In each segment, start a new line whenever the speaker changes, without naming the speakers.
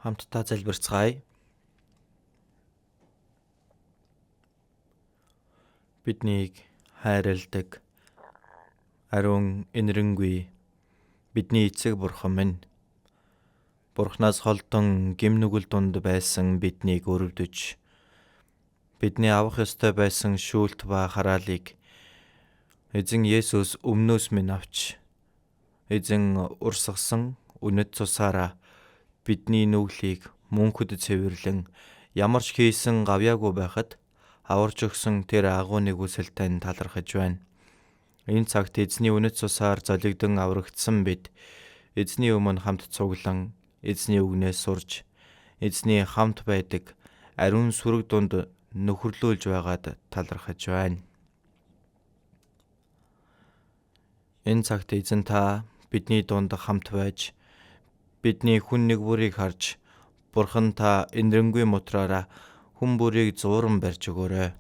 Хамтдаа залбирцгаая. Биднийг хайрладаг ариун инэрэнгүй бидний эцэг бурхан минь, Бурханаас холдон гимнүгэл дунд байсан биднийг өрөвдөж, бидний авах ёстой байсан шүүлт ба хараалыг эзэн Есүс өмнөөс минь авч, эзэн урсгасан үнэт цусаараа бидний нүглийг мөнхөд цэвэрлэн ямарч хийсэн гавьяагүй байхад аварж өгсөн тэр агуу нэгүсэл тань талархаж байна. Энэ цагт эзний үнэт цусаар золигдон аврагдсан бид эзний өмнө хамт цуглан, эзний үгнээс сурж, эзний хамт байдаг ариун сүрэг дунд нөхөрлүүлж байгаад талархаж байна. Энэ цагт эзэн та бидний дунд хамт байж, бидний хүн нэг бүрийг харж, Бурхан та инэрэнгүй мутраараа хүн бүрийг зууран барьж өгөөрэй.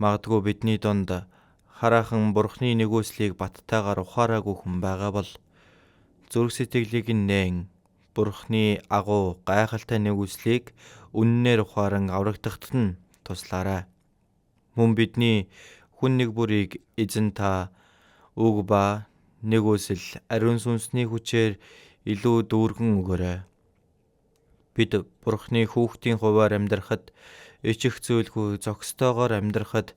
Магадгүй бидний дунд хараахан Бурханы нэгүслийг баттайгаар ухаараагүй хүн байгаа бол зүрх сэтгэлийг нээн Бурханы агуу гайхалтай нэгүслийг үннээр ухаан аврагдахад нь туслаарай. Мөн бидний хүн нэг бүрийг эзэн та үг ба нэгүсэл ариун сүнсний хүчээр илүү дүүргэн өгөөрэй. Бид Бурханы хүүхдийн хуваар амьдрахад, ичих зүйлгүй зохистойгоор амьдрахад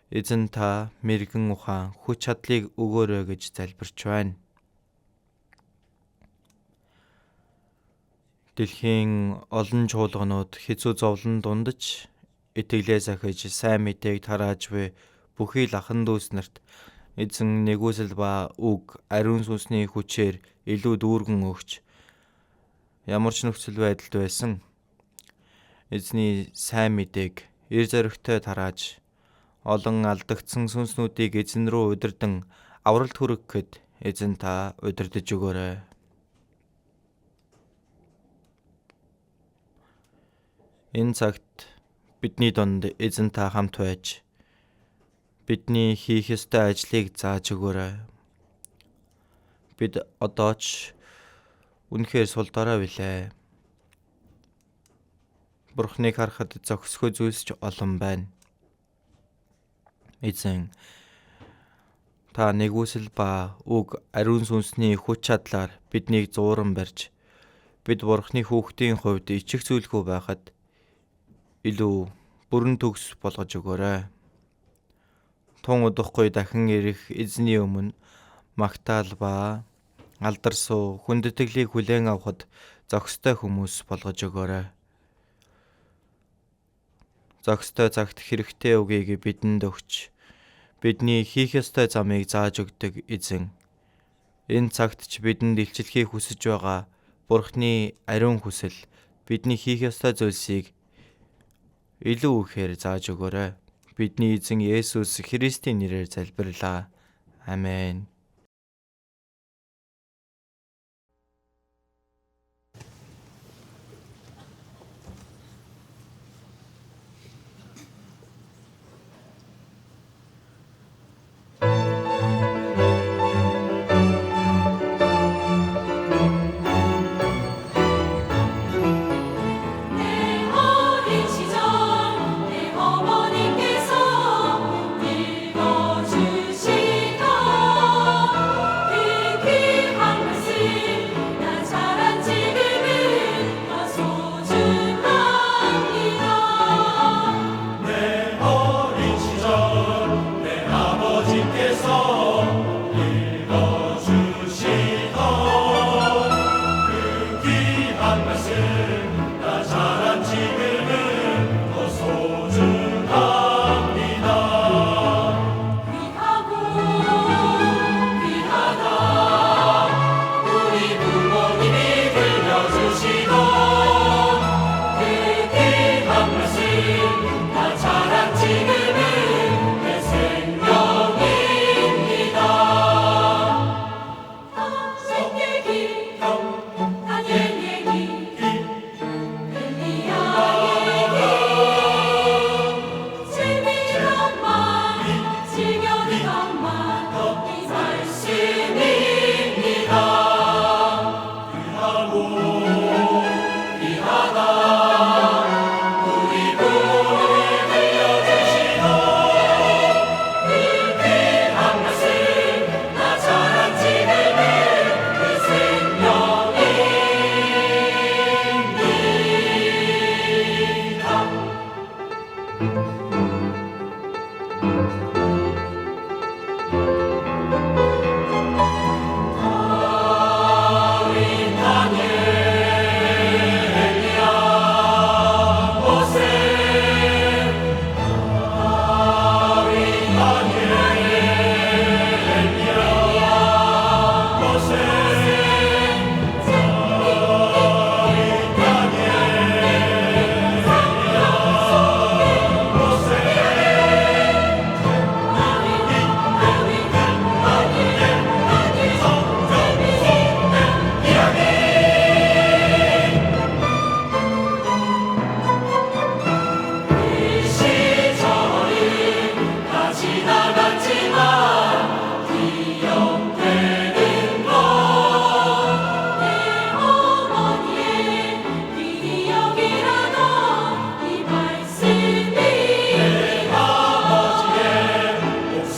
эзэн та мэргэн ухаан хүч чадлыг өгөөрэй гэж залбирч байна. Дэлхийн олон чуулганууд хэцүү зовлон дундаж итгэлээ сахиж сайн мэдээг тарааж буй бүхий л ахан дүүс нарт эзэн нэгүсэл ба үг ариун сүнсний хүчээр илүү дүүргэн өгч, ямар ч нөхцөл байдалд байсан эзний сайн мэдээг эр зоригтой тарааж, олон алдагдсан сүнснүүдийг эзэн рүү удирдан авралт хүрэхэд эзэн та удирдах өгөөрэй. Энэ цагт бидний дунд эзэн та хамт байж, бидний хийх ёстой ажлыг зааж өгөөрэй. Бид одоо ч үнэхээр сул дорой билээ. Бурхныг харахад зохисгүй зүйлс ч олон байна. Эзэн та нэгүсэл ба үг ариун сүнсний хүч чадлаар биднийг зууран барьж, бид Бурхны хүүхдийн хувьд ичих зүйлгүй байхад илүү бүрэн төгс болгож өгөөрэй. Тун удахгүй дахин ирэх эзний өмнө магтаал ба алдарсуу хүндэтгэлийг хүлээн авахд зохистой хүмүүс болгож өгөөрэй. Зохистой цагт хэрэгтэй үгийг бидэнд өгч, бидний хийх ёстой замыг зааж өгдөг эзэн, энэ цагт ч бидэнд илчлэхийг хүсэж байгаа Бурхны ариун хүсэл бидний хийх ёстой зүйлсийг илүү ихээр зааж өгөөрэй. Бидний эзэн Есүс Христийн нэрээр залбирлаа. Амен.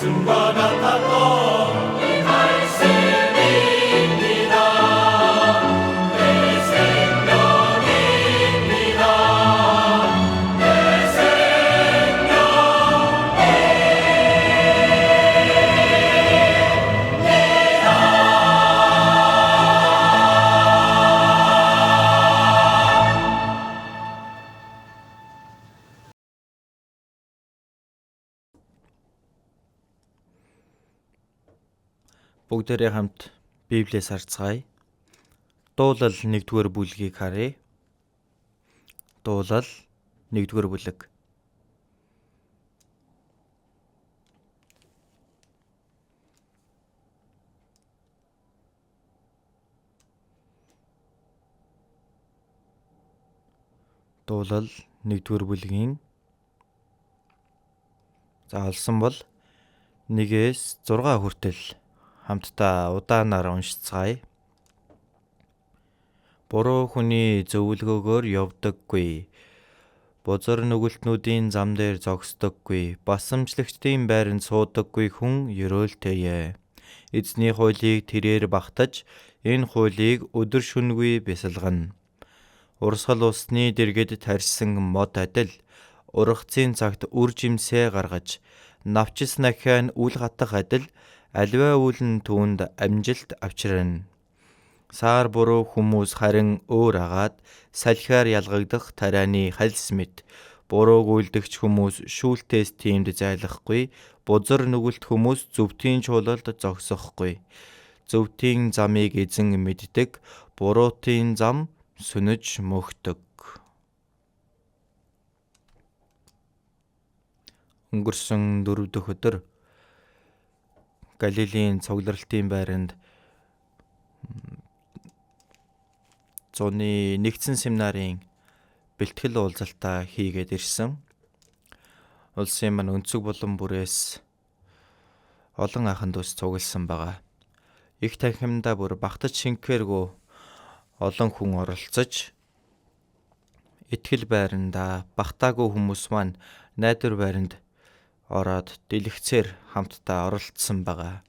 웃음과 같았던 이 말씀입니다. 내 생명입니다. 내
Бүгдээрээ хамт Библиэс харцгаая. Дуулал 1-р бүлгийг харъя. Дуулал 1-р бүлэг. Дуулал 1-р бүлгийн олсон бол 1-ээс 6 хүртэл хамтдаа удаанаар уншицгаая. Буруу хүний зөвлгөөгөөр явдаггүй. Бузар нүгэлтнүүдийн зам дээр зогсдоггүй. Басамжлагчдын байранд суудаггүй хүн ерөөлтэйе. Эзний хуулийг тэрээр багтаж, энэ хуулийг өдөр шөнөгүй бясалгана. Урсгал усны дэргэд тарьсан мод адил ургацын цагт үр жимсээ гаргаж, навчис нахиа нь үл хатах адил аливаа үл нь түүнд амжилт авчирна. Саар буруу хүмүүс харин өөр агаад салхиар ялгагдах тарианы хальс мэт. Бурууг үйлдэгч хүмүүс шүүлтээс тиймд зайлахгүй. Бузар нүгэлт хүмүүс зөвтийн чуулалд зогсохгүй. Зөвтийн замыг эзэн мэддэг. Буруутын зам сүнэж мөхдөг. Өнгөрсөн 4 дахь өдөр Галилийн цугларалтын байранд зуны нэгдсэн семинарын бэлтгэл уулзалтаа хийгээд ирсэн. Улсын маань өнцөг болон бүрээс олон ахын дүүс цугласан байгаа. Их танхимдаа бүр багтаж шингээргүй олон хүн оролцож, итгэл байранда багтаагүй хүмүүс маань найдвар байранд ороод дэлгэцээр хамтдаа оролцсон байгаа.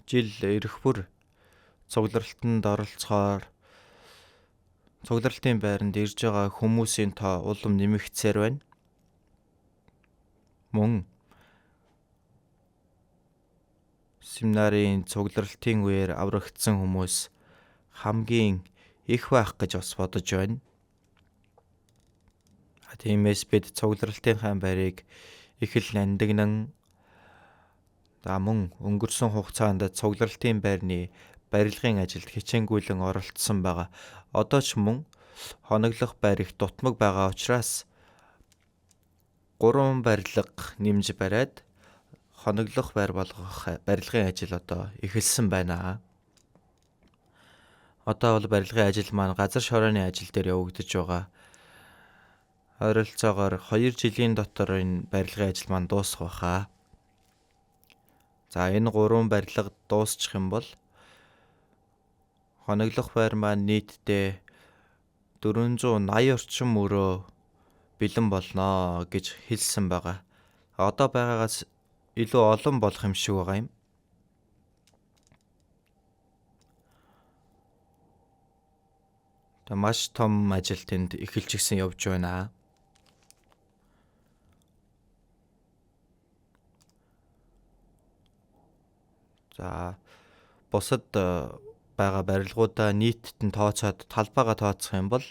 Жил ирэх бүр цугларалтанд оролцохоор цугларалтын байранд ирж байгаа хүмүүсийн тоо улам нэмэгдсээр байна. Мөн семинарын цугларалтын үеэр аврагдсан хүмүүс хамгийн их байх гэж бас бодож байна. Тиймээс бид цугларалтынхаа байрыг их л нандинан мөн өнгөрсөн хугацаанд цугларалтын байрны барилгын ажилд хичээнгүйлэн оролцсон байгаа. Одоо ч мөн хоноглох байр их дутмаг байгаа учраас 3 барилга нэмж бариад хоноглох байр болгох барилгын ажил одоо эхэлсэн байна. Одоо бол барилгын ажил маань газар шорооны ажил дээр явагдаж байгаа. Ойролцоогоор 2 жилийн дотор энэ барилгын ажил маань дуусах баха. За энэ 3 барилга дуусчих юм бол хоноглох байр маань нийтдээ 480 орчим өрөө бэлэн болно гэж хэлсэн байгаа. Одоо байгаагаас илүү олон болох юм шиг байгаа юм. Маш том ажил тэнд эхэлж гисэн явж байна. За бусад байгаа барилгуудаа нийтд нь тооцоод талбайгаа тооцох юм бол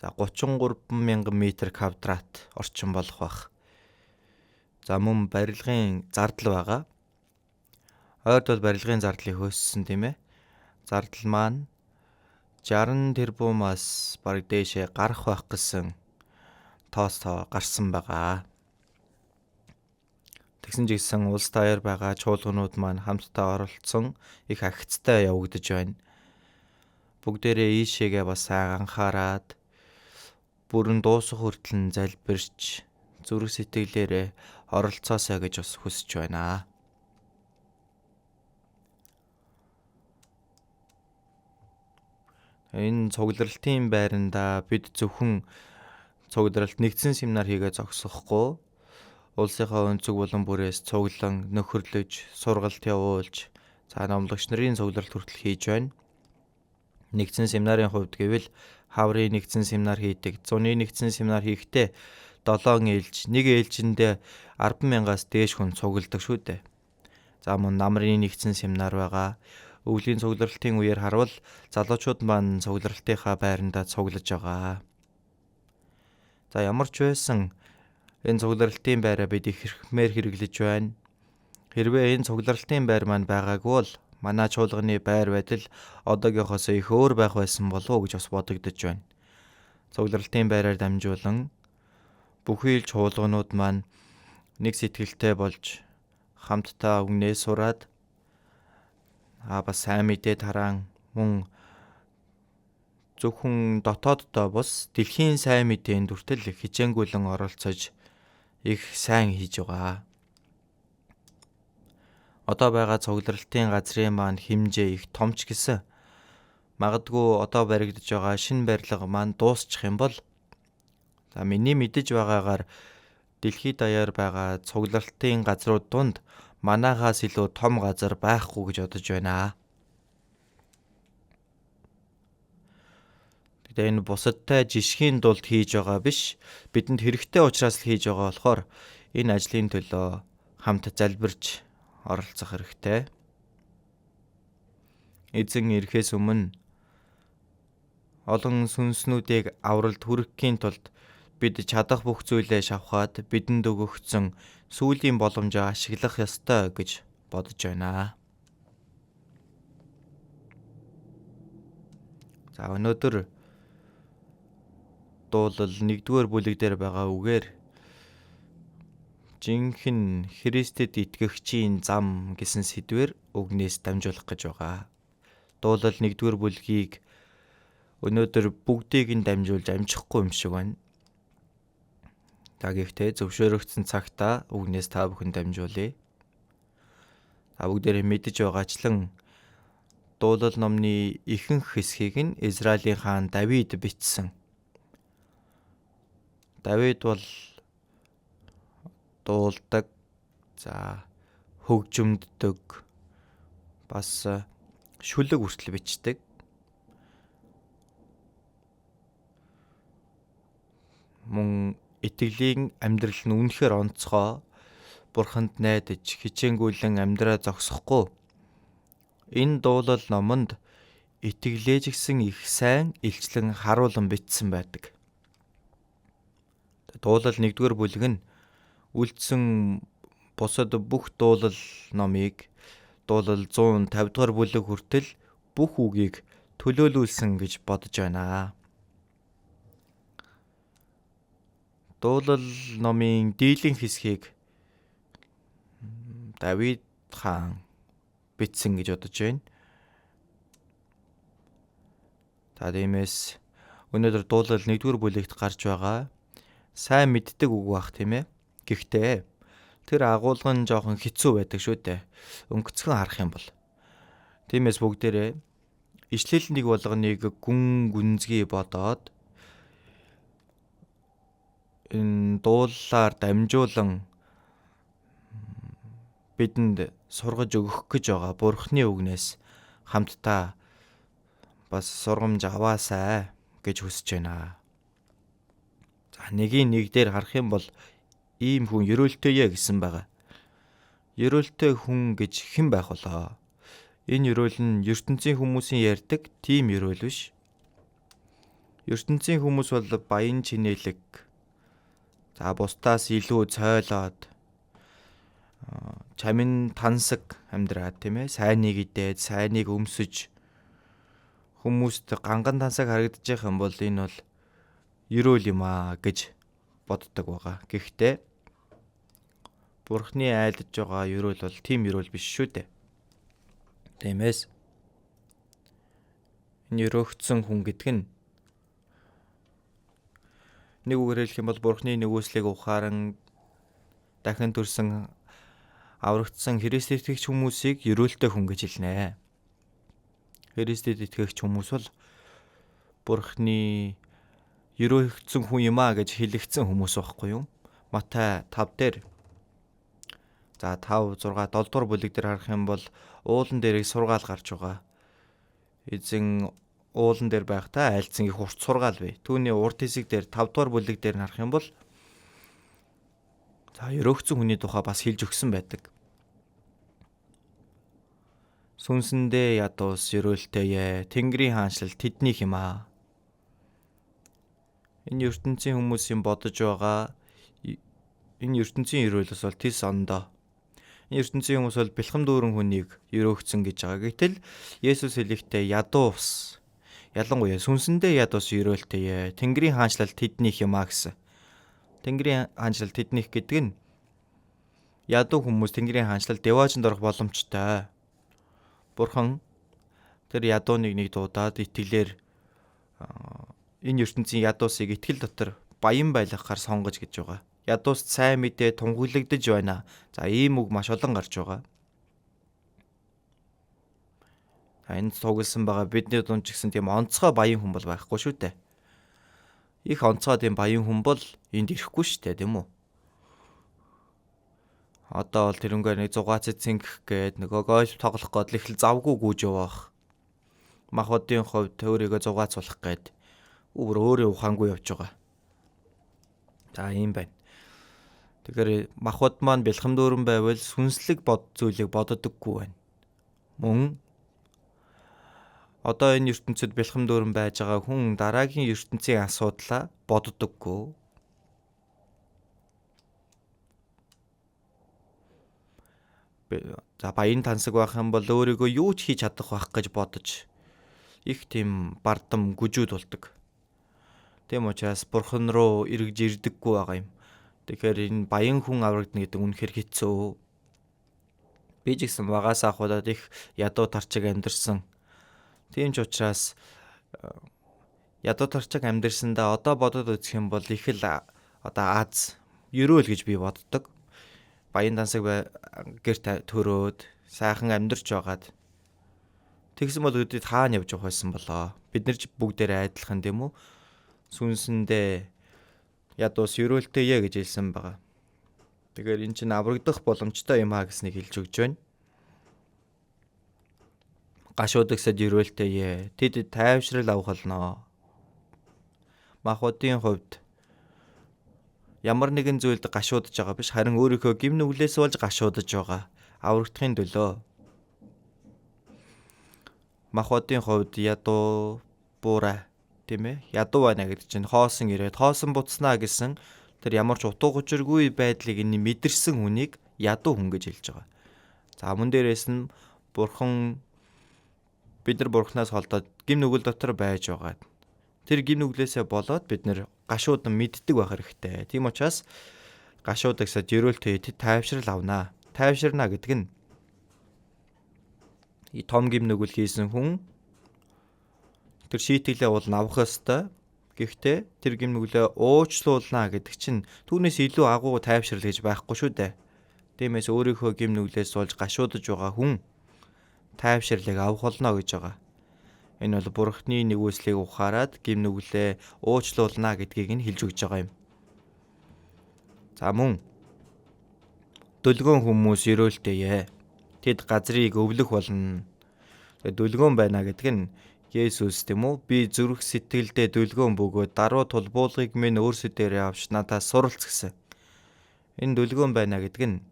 33,000 м² орчим болох бах. За мөн барилгын зардал байгаа. Ойрд бол барилгын зардлыг хөөссөн тийм ээ. Зардал маань 60 тэрбумаас бараг дээшээ гарах байх гэсэн тоо гарсан байгаа. Тэгсэн ч гэсэн улс даяар байгаа чуулганууд маань хамтдаа оролцсон их агцтай явагдаж байна. Бүгдээрээ ийшээгээ бас сайн анхаарад бүрэн дуусах хүртэл залбирч зүрх сэтгэлээрээ оролцоосоо гэж бас хүсэж байна. Энэ цугларалтын байранда бид зөвхөн цугларалт нэгдсэн семинар хийгээ зогсохгүй улсынхаа өнцөг болон бүрээс цуглан нөхөрлөж, сургалт явуулж, номлогч нарын цугларалт хүртэл хийж байна. Нэгдсэн семинарын хувьд гэвэл хаврын нэгдсэн семинар хийдэг. Зуны нэгдсэн семинар хийхдээ 7 ээлж, нэг ээлжиндээ 10,000-аас дээш хүн цугладаг шүү дээ. За мөн намрын нэгдсэн семинар байгаа. Өвлийн цугларалтын үеэр харвал залуучууд маань цугларалтынхаа байрандаа цуглаж байгаа. За ямар ч байсан энэ цугларалтын байраа бид их хэрэглэж байна. Хэрвээ энэ цугларалтын байр маань байгаагүй бол манай чуулганы байр байдал одоогийнхоос их өөр байх байсан болов уу гэж бас бодогдож байна. Цугларалтын байраар дамжуулан бүхий л чуулганууд маань нэг сэтгэлтэй болж хамтдаа үгнээ сураад бас сайн мэдээ тараан мөн зөвхөн дотооддоо бус дэлхийн сайн мэдээнд хүртэл хичээнгүйлэн оролцож их сайн хийж байгаа. Одоо байгаа цугларалтын газрын маань хэмжээ их томч гэсэн. Магадгүй одоо баригдаж байгаа шинэ барилга маань дуусчих юм бол миний мэдэж байгаагаар дэлхийд даяар байгаа цугларалтын газрууд донд манайхаас илүү том газар байхгүй гэж бодож байна. Тэгээд энэ бусадтай жишгийн тулд хийж байгаа биш, бидэнд хэрэгтэй учраас л хийж байгаа болохоор энэ ажлын төлөө хамт залбирч оролцох хэрэгтэй. Эзэн ирэхээс өмнө олон сүнснүүдийг авралт хүрэхийн тулд бид чадах бүх зүйлээ шавхаад бидэнд өгөгдсөн сүүлийн боломжоо ашиглах ёстой гэж бодож байна. За өнөөдөр дуулал 1-р бүлэг дээр байгаа үгээр жинхэнэ Христэд итгэгчийн зам гэсэн сэдвээр үгнээс дамжуулах гэж байгаа. Дуулал 1-р бүлгийг өнөөдөр бүгдийг нь дамжуулж амжихгүй юм шиг байна. Гэхдээ зөвшөөрөгдсөн цагтаа үгнээс та бүхэн дамжуулъя. Та бүгдээрээ мэдэж байгаачлан дуулал номны ихэнх хэсгийг нь Израилийн хаан Давид бичсэн. Давид бол дуулдаг, хөгжимддөг, бас шүлэг хүртэл бичдэг. Мөн итгэлийн амьдрал нь үнэхээр онцгой, Бурханд найдаж хичээнгүйлэн амьдраа зогсохгүй. Энэ дуулал номонд итгэлээж гисэн их сайн илчлэн харуулan бичсэн байдаг. Дуулал 1-р бүлэг нь үлдсэн бусад бүх дуулал номыг дуулал 150-р бүлэг хүртэл бүх үгийг төлөөлүүлсэн гэж бодож байна. Дуулал номын дийлэн хэсгийг Давид хаан бичсэн гэж бодож байна. Тиймээс өнөөдөр дуулал 1-р бүлэгт гарч байгаа сайн мэддэг үг бах тийм ээ. Гэхдээ тэр агуулга нь жоохон хэцүү байдаг шүү дээ. Өнгөцгөн харах юм бол. Тиймээс бүгдээрээ ишлэл нэг болгоныг гүнзгий бодоод энэ дууллаар дамжуулан бидэнд сургаж өгөх гэж байгаа Бурхны үгнээс хамтдаа бас сургамж аваасай гэж хүсэж байна. Нэгийн нэг дээр харах юм бол ийм хүн ерөөлтэйе гэсэн байгаа. Ерөөлтэй хүн гэж хэн байх болоо? Энэ ерөөл нь ертөнцийн хүмүүсийн ярьдаг тийм ерөөл биш. ертөнцийн хүмүүс бол баян чинэлэг, бусдаас илүү цойлоод чамин тансаг амьдраад тийм ээ, сайныг идээд, сайныг өмсөж хүмүүст ганган тансаг харагдаж байгаа юм бол энэ бол ерөөл юм аа гэж боддог байгаа. Гэхдээ Бурхны айлдж байгаа ерөөл бол тийм ерөөл биш шүү дээ. Тиймээс энэ өрөөгдсөн хүн гэдэг нь нэг үгээр хэлэх юм бол Бурхны нөгөөслийг ухааран дахин төрсөн аврагдсан Христэд итгэгч хүмүүсийг ерөөлтэй хүн гэж хэлнэ. Христэд итгэгч хүмүүс бол Бурхны ерөөгцөн хүн юм аа гэж хэлэгдсэн хүмүүс байхгүй юу? Матай 5 дээр. За 5, 6, 7 дугаар бүлэг дээр харах юм бол уулан дээрийг сургаал гарч байгаа. Эзэн уулан дээр байхдаа айлцсан их урт сургаал бай. Түүний урт хэсэг дээр 5 дугаар бүлэг дээр харах юм бол за ерөөгцөн хүний тухай бас хэлж өгсөн байдаг. Сүнсэндээ ядуус ерөөлтэйе. Тэнгэрийн хаанчлал тэднийх юм аа. Энэ ертөнцийн хүмүүсийн бодож байгаа энэ ертөнцийн ерөөлөөс бол тис ондоо. Энэ ертөнцийн хүмүүс бол бэлхэм дүүрэн хүнийг ерөөгцөн гэж байгаа. Гэтэл Есүс хэлэхдээ ядуу ус. Ялангуяа сүнсэндээ ядуус ерөөлтэйе. Тэнгэрийн хаанчлал тэднийх юм аа гэсэн. Тэнгэрийн хаанчлал тэднийх гэдэг нь ядуу хүмүүс Тэнгэрийн хаанчлал деваажинд орох боломжтой. Бурхан тэр ядууныг нэг дуудаад итгэлээр энэ ертөнцийн ядуусыг итгэл дотор баян байлгахаар сонгож гэж байгаа. Ядуус сайн мэдээ тунхаглагдж байна. За ийм үг маш олон гарч байгаа. Энэ цугласан байгаа бидний дунд ч гэсэн тийм онцгой баян хүн бол байхгүй шүү дээ. Их онцгой тийм баян хүн бол энд ирэхгүй шүү дээ, тийм үү? Одоо бол тэрнгээр нэг 6 цэцэнгэх гээд нөгөө гольф тоглох гээд л их завгүй гүйж явах. Махбодын хувьд өөрийгөө зугаацуулах гээд өөрөө ухаангүй явж байгаа. За ийм байна. Тэгэхээр махбод маань бэлхэм дүүрэн байвал сүнслэг зүйлийг боддоггүй байна. Мөн одоо энэ ертөнцид бэлхэм дүүрэн байж байгаа хүн дараагийн ертөнцийн асуудлаа боддоггүй. За баян тансаг байх юм бол өөрийгөө юу ч хийж чадах байх гэж бодож их тийм бардам гүжүүд болдог. Тийм учраас бурхан руу эргэж ирдэггүй байгаа юм. Тэгэхээр энэ баян хүн аврагдана гэдэг үнэхээр хэцүү. Би ч гэсэн багасаа худаад их ядуу тарчиг амьдэрсэн. Тийм ч учраас ядуу тарчиг амьдэрсэндээ одоо бодоод үзэх юм бол их л одоо аз ерөөл гэж би боддог. Баян тансаг гэрт төрөөд сайхан амьдарч байгаад тэгсэн бол өдөрт хаана явж явах байсан болоо. Бид нар ч бүгдээрээ адилхан тийм үү? Сүнсэндээ ядуус ерөөлтэйе гэж хэлсэн байгаа. Тэгэхээр эн чинь аврагдах боломжтой юм аа гэснийг хэлж өгч байна. Гашуудагсад ерөөлтэйе. Тэд тайвшрал авах болно. Махбодын хувьд ямар нэгэн зүйлд гашуудж байгаа биш, харин өөрийнхөө гим нүглээс болж гашуудж байгаа. Аврагдахын төлөө. Махбодын хувьд ядуу буурай, тийм ээ? Ядуу байна гэдэг чинь хоосон ирээд хоосон буцнаа гэсэн тэр ямар ч утга учиргүй байдлыг энэ мэдэрсэн хүнийг ядуу хүн гэж хэлж байгаа. За мөн дээрээс нь бурхан бид нар бурханаас холдоод гим нүгэл дотор байж байгаа. Тэр гим нүглээсээ болоод бид нар гашуудан мэддэг байх хэрэгтэй. Тийм учраас гашуудагсад ерөөлтэй тэд тайвшрал авнаа. Тайвширна гэдэг нь том гим нүгэл хийсэн хүн тэр шийтгэлээ бол авах ёстой. Гэхдээ тэр гим нүглээ уучлуулна гэдэг чинь түүнээс илүү агуу тайвшрал гэж байхгүй шүү дээ. Тиймээс өөрийнхөө гим нүглээс болж гашуудж байгаа хүн тайвшрлыг авах болно гэж байгаа. Энэ бол бурхны нэгүслийг ухаарад гим нүглээ уучлуулна гэдгийг нь хэлж өгч байгаа юм. За мөн дөлгөөн хүмүүс ерөөлтэйе. Тэд газрыг өвлөх болно. Дөлгөөн байна гэдэг нь Есүс тийм үү? Би зүрх сэтгэлдээ дөлгөөн бөгөөд даруй тулбуулгыг минь өөрсдөө дээрээ авч надаас суралц гэсэн. Энэ дөлгөөн байна гэдэг нь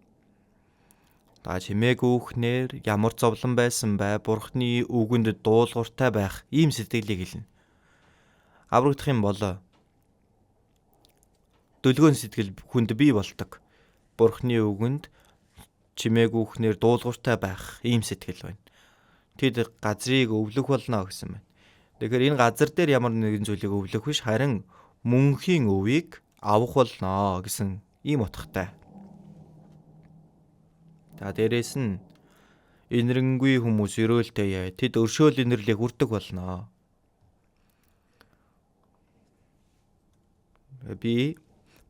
та чимээг үүхнээр ямар зовлон байсан бай, бурхны үгэнд дуулууртай байх ийм сэтгэлийг хэлнэ. Аврагдах юм бол дөлгөөн сэтгэл хүнд бий болдог. Бурхны үгэнд чимээг үүхнээр дуулууртай байх ийм сэтгэл байна. Тэд газрыг өвлөх болно гэсэн байна. Тэгэхээр энэ газар дээр ямар нэгэн зүйлийг өвлөх биш, харин мөнхийн өвийг авах болно гэсэн ийм утгатай. За дээрэс нь инэрэнгүй хүмүүс ерөөлтэйе. Тэд өршөөл инэрлийг хүртэх болно. Би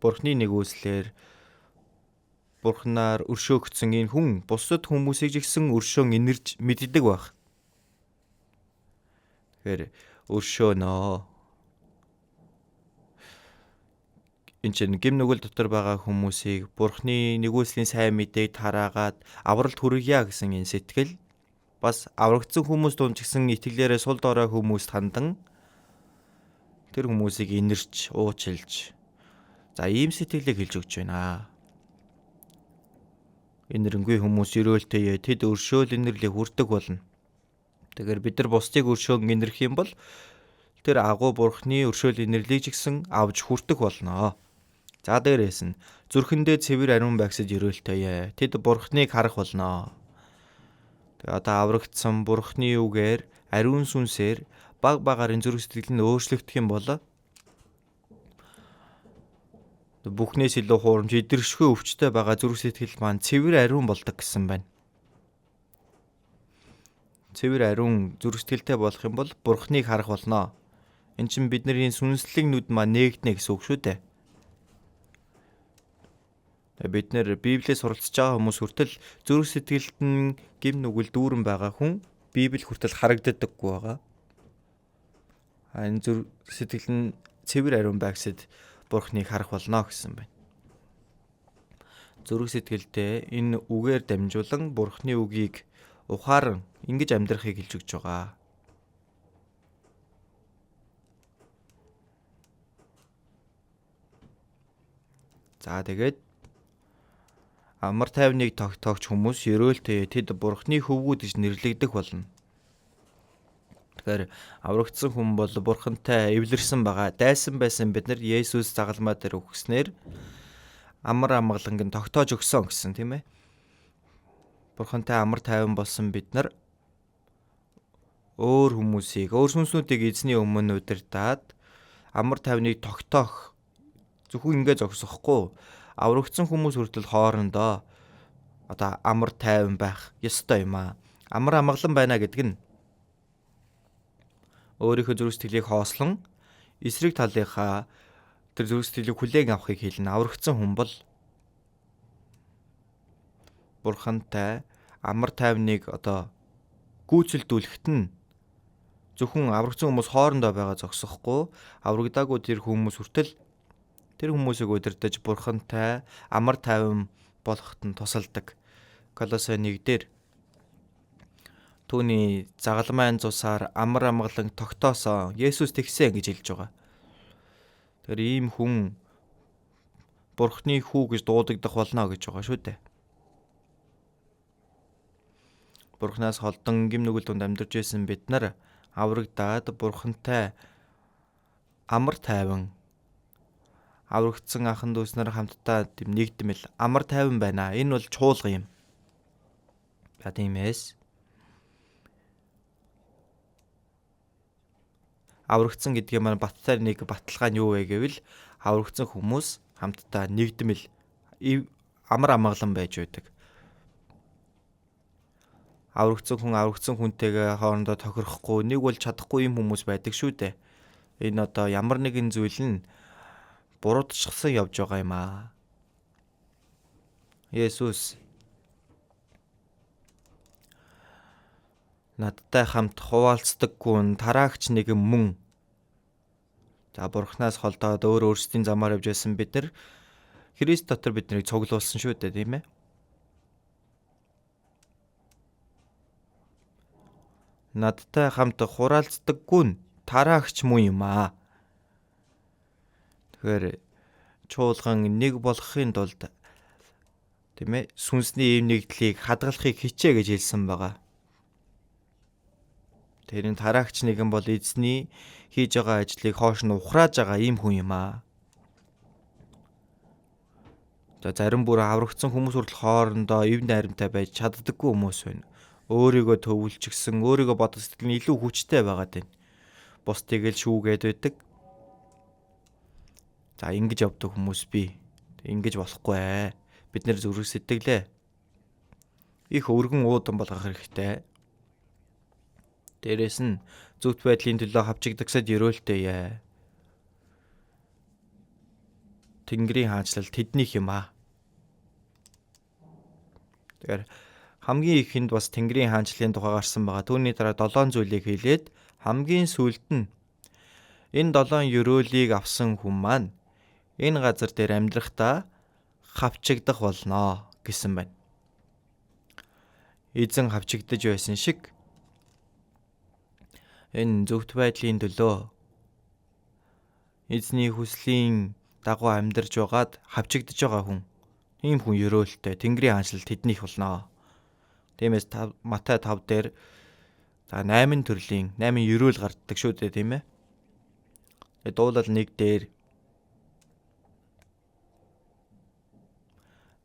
бурхны нэгүслэр бурхнаар өршөөгдсөн энэ хүн бусад хүмүүсийг жигсэн өршөөн инэрж мэддэг байх. Тэгэхээр өршөөнөө. энэ чинь гим нүгэл дотор байгаа хүмүүсийг Бурхны нэгүслийн сайн мэдээг тараагаад авралт хүргье гэсэн энэ сэтгэл бас аврагдсан хүмүүс дунд ч гэсэн итгэлээрээ сул дорой хүмүүст хандан тэр хүмүүсийг инэрч, уучлж за ийм сэтгэлийг хэлж өгч байна. Инэрэнгүй хүмүүс өрөөлтэй тэд өршөөл инэрлийг хүртэх болно. Тэгэхээр бид нар бусдыг өршөөн инэрх юм бол тэр агуу Бурхны өршөөл инэрлийг ч гэсэн авж хүртэх болно. За дээрээс нь зүрхэндээ цэвэр ариун байгсад өрөөлтэй тэд Бурхныг харах болно. Тэгээ одоо аврагдсан Бурхны үгээр ариун сүнсээр баг багаар энэ зүрх сэтгэл нь өөрчлөгдөх юм бол бүхнээс илүү хуурамч идэршгүй өвчтэй байгаа зүрх сэтгэл маань цэвэр ариун болдог гэсэн байна. Цэвэр ариун зүрх сэтгэлтэй болох юм бол Бурхныг харах болно. Эн чинь бидний сүнслэг нүд маань нээгднэ гэсэн үг шүү дээ. Бид нэр Библиэс суралцж байгаа хүмүүс хүртэл зүрх сэтгэлд нь гим нүгэл дүүрэн байгаа хүн Библи хүртэл харагддаггүй байгаа. Энэ зүрх сэтгэл нь цэвэр ариун байгсад Бурхныг харах болно гэсэн байна. Зүрх сэтгэлдээ энэ үгээр дамжуулан Бурхны үгийг ухаан ингэж амьдрахыг хэлж өгч байгаа. За тэгээд амар тайвныг тогтоогч хүмүүс ерөөлтэй тэд Бурхны хөвгүүд гэж нэрлэгдэх болно. Тэгэхээр аврагдсан хүн бол Бурхантай эвлэрсэн байгаа. Дайсан байсан бид нар Есүс загалмаа дээр өгснээр амар амгаланг нь тогтоож өгсөн гэсэн тийм ээ. Бурхантай амар тайван болсон бид нар өөр хүмүүсийг, өөр сүнснүүдийг эзний өмнө удирдаад амар тайвныг тогтоох зөвхөн ингэ зогсохгүй. Аврагдсан хүмүүс хүртэл хоорондоо одоо амар тайван байх ёстой юм аа. Амар амгалан байна гэдэг нь өөрийнхөө зүрх сэтгэлийг хоослон эсрэг талынхаа тэр зүрх сэтгэлийг хүлээн авахыг хэлнэ. Аврагдсан хүн бол Бурхантай амар тайвныг одоо гүйцэлдүүлэхэд нь зөвхөн аврагдсан хүмүүс хоорондоо байгаа зогсохгүй. Аврагдаагүй тэр хүмүүс хүртэл тэр хүмүүсийг удирдах Бурхантай амар тайван болоход нь тусалдаг. Колосай 1-дэр түүний загалмайн цусаар амар амгалан тогтоосон Есүс тэгсэн гэж хэлж байгаа. Тэр ийм хүн Бурхны хүү гэж дуудагдах болно гэж байгаа шүү дээ. Бурхнаас холдон гим нүгэл донд амьдарч байсан бид нар аврагдаад Бурхантай амар тайван аврагдсан ахын дүүс нар хамтдаа нэгдмэл амар тайван байна. Энэ бол чуулга юм. Тиймээс аврагдсан гэдгийг маань баттай нэг баталгаа нь юу вэ гэвэл аврагдсан хүмүүс хамтдаа нэгдмэл амар амгалан байж байдаг. Аврагдсан хүнтэйгээ хоорондоо тохирохгүй, нэг бол чадахгүй юм хүмүүс байдаг шүү дээ. Энэ одоо ямар нэгэн зүйл нь буруудчихсан явж байгаа юм аа. Есүс надтай хамт хуваалцдаггүй тараагч нэгэн мөн. За Бурханаас холдоод өөрсдийн замаар явж байсан бид нар Христ дотор биднийг цуглуулсан шүү дээ, тийм ээ. Надтай хамт хураалцдаггүй тараагч мөн юм аа. Тэгэхээр чуулган нэг болохын тулд тийм ээ сүнсний эв нэгдлийг хадгалахыг хичээ гэж хэлсэн байгаа. Тэрийн тараагч нэгэн бол эзний хийж байгаа ажлыг хоош нь ухрааж байгаа ийм хүн юм аа. За зарим бүр аврагдсан хүмүүс хүртэл хоорондоо эв найрамтай байж чаддаггүй хүмүүс байна. Өөрийгөө төвлөчихсөн, өөрийгөө бодох сэтгэл нь илүү хүчтэй байгаад байна. Бусдыг л шүүгээд байдаг. За ингэж явдаг хүмүүс би. Ингэж болохгүй. Бид нэр зүрх сэтгэлээ их өргөн уудан болгох хэрэгтэй. Дээрээс нь зөвхт байдлын төлөө хавчигдагсад ерөөлтэй. Тэнгэрийн хаанчлал тэднийх юм аа. Тэгэхээр хамгийн ихэнд бас Тэнгэрийн хаанчлалын тухай гарсан байгаа. Түүний дараа 7 зүйлийг хэлээд хамгийн сүүлд нь энэ 7 ерөөлийг авсан хүн маань энэ газар дээр амьдрахдаа хавчигдах болно гэсэн байна. Эзэн хавчигдаж байсан шиг энэ зөвхт байдлын төлөө эзний хүслийн дагуу амьдарч байгаад хавчигдж байгаа хүн, ийм хүн ерөөлтэй Тэнгэрийн хаанчлалд тэднийх болно. Тиймээс Матай 5 дээр 8 төрлийн 8 ерөөл гарддаг шүү дээ, тийм ээ. Дуулал 1 дээр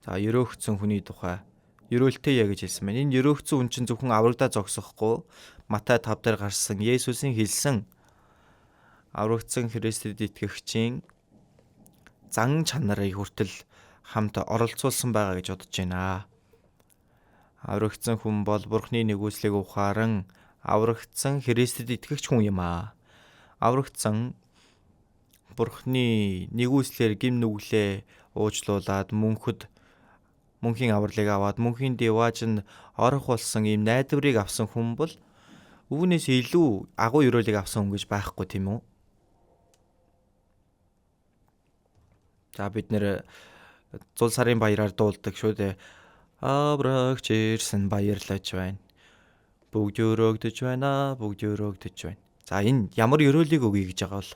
ерөөгцсөн хүний тухай ерөөлтэй гэж хэлсэн байна. Энэ ерөөгцсөн хүн чинь зөвхөн аврагдаа зогсохгүй Матай 5 дээр гарсан Есүсийн хэлсэн аврагдсан Христэд итгэгчийн зан чанарыг хүртэл хамт оролцуулсан байгаа гэж бодож байна. Аврагдсан хүн бол Бурхны нэгүслийг ухааран аврагдсан Христэд итгэгч хүн юм аа. Аврагдсан Бурхны нэгүслэр гим нүглээ уучлуулад мөнхийн авралыг аваад мөнхийн диваажинд орох болсон ийм найдварыг авсан хүн бол үүнээс илүү агуу ерөөлийг авсан хүн гэж байхгүй, тийм үү? За бид нэр зул сарын баяраар дуулдаг шүү дээ. Аврагч ирсэн баярлаж байна. Бүгд өрөөгдөж байна, бүгд өрөөгдөж байна. За энэ ямар ерөөлийг өгье гэж байгаа бол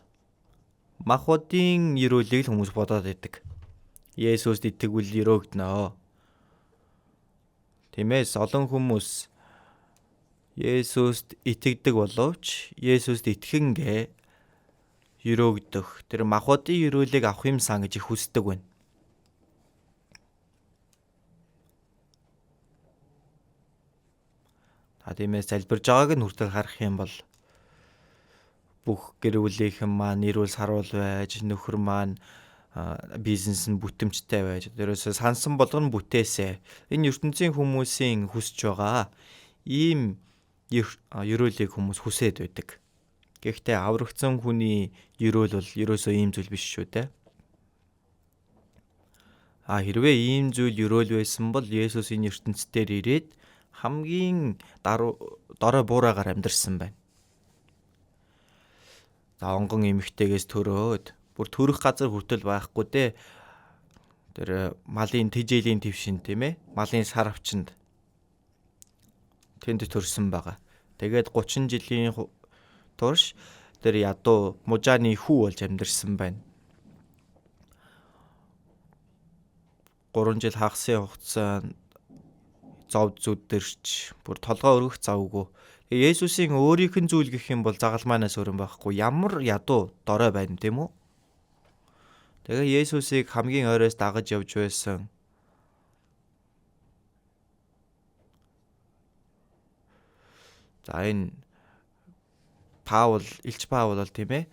махбодын ерөөлийг л хүмүүс бодоод байдаг. Есүст итгэвэл ерөөгднө. Тиймээс олон хүмүүс Есүст итгэдэг боловч Есүст итгэнгээ ерөөгдөх, тэр махбодын ерөөлийг авах юмсан гэж их хүсдэг байна. Тиймээс залбирж байгааг нь хүртэл харах юм бол бүх гэр бүлийнхэн маань эрүүл саруул байж, нөхөр маань бизнес нь бүтэмжтэй байж, ерөөсөө сансан болгоно бүтээсэ. Энэ ертөнцийн хүмүүсийн хүсэж байгаа ийм ерөөлийг хүмүүс хүсээд байдаг. Гэхдээ аврагдсан хүний ерөөл бол ерөөсөө ийм зүйл биш шүү дээ. Хэрвээ ийм зүйл ерөөл байсан бол Есүс энэ ертөнцийн дээр ирээд хамгийн дорой буураагаар амьдарсан байна. Онгон эмэгтэйгээс төрөөд бүр төрөх газар хүртэл байхгүй дээ. Тэр малын тэжээлийн твшин, тийм ээ. Малын сар авчинд тэнд төрсөн байгаа. Тэгээд 30 жилийн турш тэр ядуу мужааны хүү болж амьдарсан байна. 3 жил хагасын хугацаанд зов зүдэрч бүр толгой өргөх завгүй. Есүсийн өөрийнх нь зүйл гэх юм бол загалмаанаас өөр юм байхгүй. Ямар ядуу дорой байна, тийм үү? Тэгээ Есүсийг хамгийн ойроос дагаж явж байсан. За энэ Илч Паул бол тийм ээ.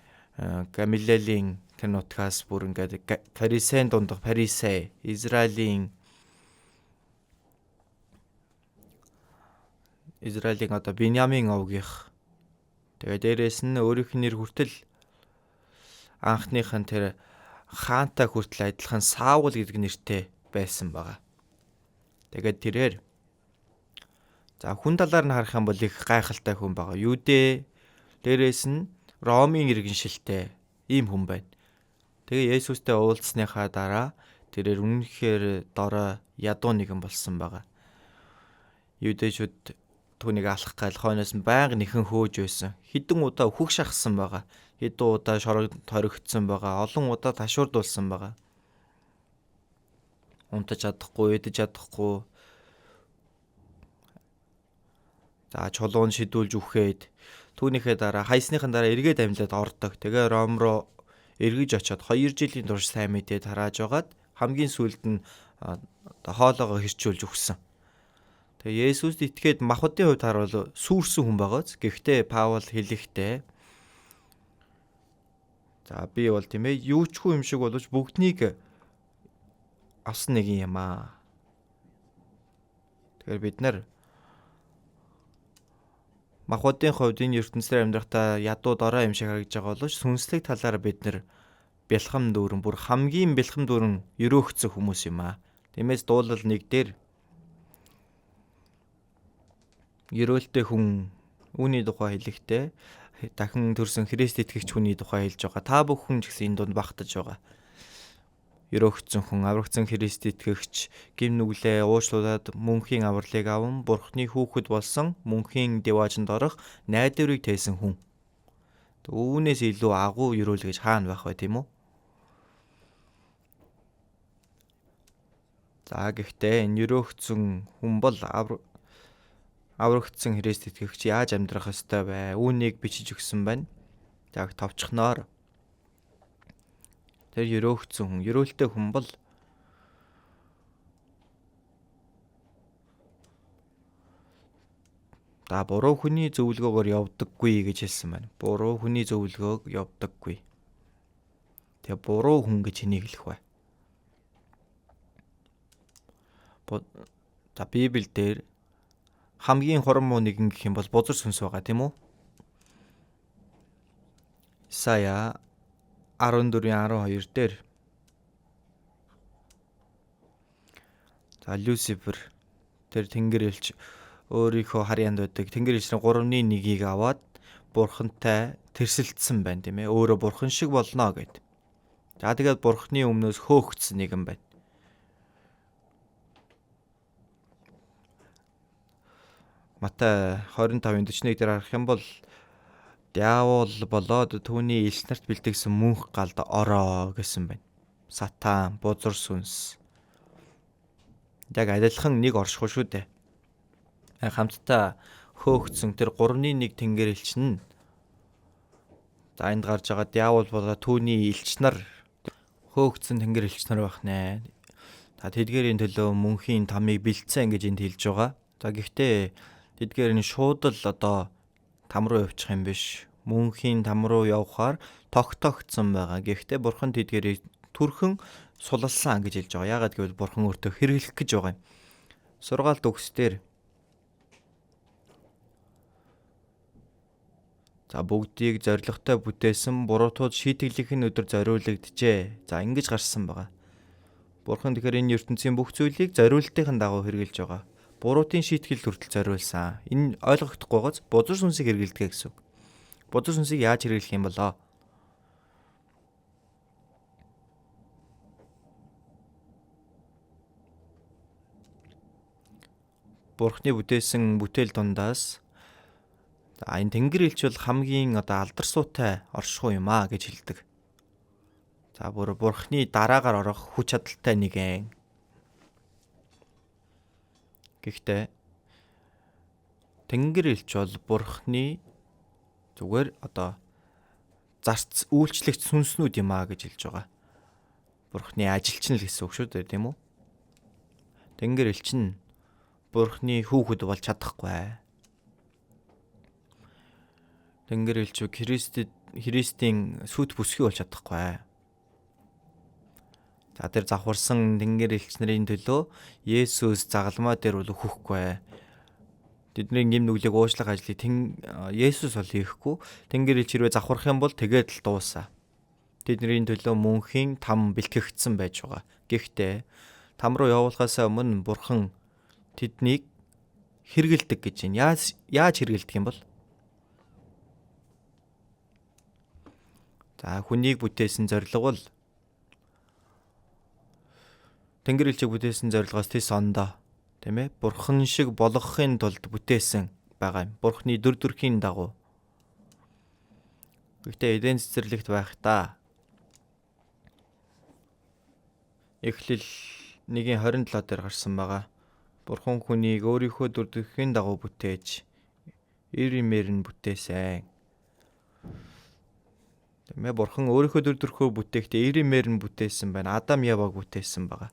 Галилелийн тэр нутгаас бүр ингээд фарисеийн дундах фарисей, Израилийн одоо Биньямин овгийнх. Тэгээ дээрээс нь өөрийнх нь нэр хүртэл анхных нь тэр хаантай хүртэл адилхан Саул гэдэг нэртэй байсан байгаа. Тэгээд тэрээр хүн талаар нь харах юм бол их гайхалтай хүн байгаа. Юудэ дээрээс нь Ромын иргэншилтэй ийм хүн байна. Тэгээ Есүстэй уулзсныхаа дараа тэрээр үнэхээр дорой ядуу нэгэн болсон байгаа. Юудэшүүд түүнийг алах гал хойноос нь байнга нэхэн хөөж байсан. Хэдэн удаа үхэх шахсан байгаа. Хэдэн удаа шорогт хоригдсан байгаа. Олон удаа ташуурдуулсан байгаа. Унтаж чадахгүй, идэж чадахгүй. За чулуун шидүүлж үхээд түүнийхээ дараа хайсныхаа дараа эргээд амьлаад ордог. Тэгээ Ром руу эргэж очиод 2 жилийн турш сайн мэдээ тарааж байгаад хамгийн сүүлд нь хоолоогоо хэрчүүлж өгсөн. Тэгээ Есүст итгээд махбодын хувьд харуул сүрсэн хүн байгааз. Гэхдээ Паул хэлэхдээ би бол тийм ээ юучгүй юм шиг боловч бүгднийг авсан нэг юм аа. Тэгэхээр бид нар махбодын хувьд энэ ертөнцийн амьдрахтаа ядуу дорой юм шиг харагдж байгаа боловч сүнслэг талаар бид нар бэлхэм дүүрэн бүр хамгийн бэлхэм дүүрэн ерөөгцсөн хүмүүс юм аа. Тиймээс дуулал 1 дээр ерөөлтэй хүн үүний тухай хэлэхдээ дахин төрсэн Христ итгэгч хүний тухай хэлж байгаа. Та бүхэн ч гэсэн энэ дунд багтаж байгаа. Ерөөгдсөн хүн аврагдсан Христ итгэгч гим нүглээ уучлуулад мөнхийн авралыг аван Бурхны хүүхэд болсон мөнхийн деваажинд орох найдварыг тээсэн хүн. Үүнээс илүү агуу ерөөл гэж хаана байх вэ, тийм үү? За гэхдээ энэ ерөөгдсөн хүн бол аврагдсан Христ итгэгч яаж амьдрах ёстой вэ? Үүнийг бичиж өгсөн байна. Яг товчхоноор тэр ерөөгдсөн хүн, ерөөлтэй хүн бол буруу хүний зөвлөгөөгөөр явдаггүй гэж хэлсэн байна. Буруу хүний зөвлөгөөг явдаггүй. Тэгээ буруу хүн гэж энийг хэлэх вэ? За Библиэлд хамгийн хурам муу нэгэн гэх юм бол бузар сүнс байгаа, тийм үү? Исая 14:12 дээр Люцифер тэр тэнгэр элч өөрийнхөө харьяанд байдаг тэнгэр элчний 3-1-ийг аваад бурхантай тэрсэлдсэн байна, тийм ээ. Өөрөө бурхан шиг болно гэд. За тэгээд бурханы өмнөөс хөөгдсөн нэгэн байна. Матай 25:41 дээр харах юм бол диавол болоод түүний элч нарт бэлтгэсэн мөнх галд ороо гэсэн байна. Сатан, бузар сүнс. Яг адилхан нэг оршихуй шүү дээ. Хамтдаа хөөгдсөн тэр 3-1 тэнгэр элч нь за энд гарч байгаа диавол болоод түүний элч нар хөөгдсөн тэнгэр элч нар байх нэ. Тэдгээрийн төлөө мөнхийн тамыг бэлдсэн гэж энд хэлж байгаа. За гэхдээ тэдгээр нь шууд л там руу явчих юм биш. Мөнхийн там руу явхаар тогтоогдсон байгаа. Гэхдээ бурхан тэдгээрийг түрхэн сулалсан гэж хэлж байгаа. Яагаад гэвэл бурхан өөртөө хэрэглэх гэж байгаа юм. Сургаалт өгсдөр за бүгдийг зоригтой бүтээсэн буруутууд шийтгэлийнхэн өдөр зориулэгджээ. За ингэж гарсан байгаа. Бурхан тэгэхээр энэ ертөнцийн бүх зүйлийг зориултын дагуу хэрэгжилж байгаа. Буруутын шийтгэл хүртэл зориулсан. Энэ ойлгохдохгүй гоц бузар сүнсийг хэрэгэлдэг гэсэн үг. Бузар сүнсийг яаж хэрэглэх юм болоо? Бурхны бүтээсэн бүтээл дундаас энэ тэнгэр элч бол хамгийн алдарсуутай оршихуй юм аа гэж хэлдэг. За бурхны дараагаар орох хүч чадалтай нэгэн. Гэхдээ тэнгэр элч бол бурхны зүгээр зарц үйлчлэгч сүнснүүд юм аа гэж хэлж байгаа. Бурхны ажилчин л гэсэн үг шүү дээ, тийм үү? Тэнгэр элч нь бурхны хүүхэд болж чадахгүй. Тэнгэр элч Христийн сүт бүсгүй болж чадахгүй. За тэр завхарсан тэнгэр элч нарын төлөө Есүс загалмаа дээр бол өгөхгүй. Тэдний гим нүглийг уучлах ажлыг Есүс бол хийхгүй. Тэнгэр элч хэрвээ завхарх юм бол тэгээд л дуусаа. Тэдний төлөө мөнхийн там бэлтгэгдсэн байж байгаа. Гэхдээ там руу явуулахаас өмнө бурхан тэднийг хэрэгэлдэг гэж байна. Яаж хэрэгэлдэг юм бол? За хүнийг бүтээсэн зорилго бол тэнгэр элчийг бүтээсэн зорилгоос тийс ондоо, тийм ээ? Бурхан шиг болгохын тулд бүтээсэн байгаа юм. Бурханы дүр төрхийн дагуу. Гэхдээ эден цэцэрлэгт байхдаа Эхлэл 1:27 дээр гарсан байгаа. Бурхан хүнийг өөрийнхөө дүр төрхийн дагуу бүтээж ирэмээр нь бүтээсэн. Тийм ээ? Бурхан өөрийнхөө дүр төрхөөр бүтээхдээ ирэмээр нь бүтээсэн байна. Адам Яваг бүтээсэн байгаа.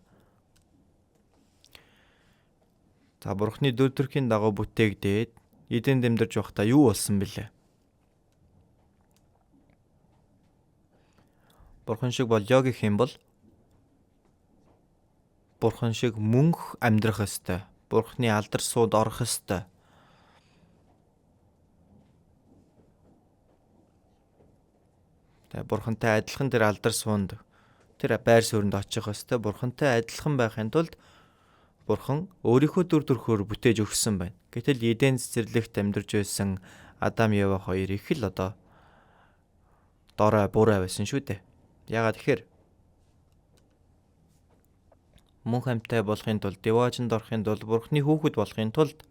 За бурхны дүр төрхийн дагуу бүтээгдээд эден дэмдэрж явахдаа юу болсон бэлээ? Бурхан шиг болё гэх юм бол бурхан шиг мөнх амьдрах ёстой. Бурхны алдар сууд орох ёстой. Тэгээ бурхантай адилхан тэр алдар суунд тэр байр суурьнд очих ёстой. Бурхантай адилхан байхын тулд бурхан өөрийнхөө дүр төрхөөр бүтээж өгсөн байна. Гэтэл эден цэцэрлэгт амьдарч байсан Адам Ева хоёр их л дорой буруу байсан шүү дээ. Яагаад тэгэхээр мөнх амьтаа болохын тулд, деваачнд орохын тулд, Бурхны хүүхэд болохын тулд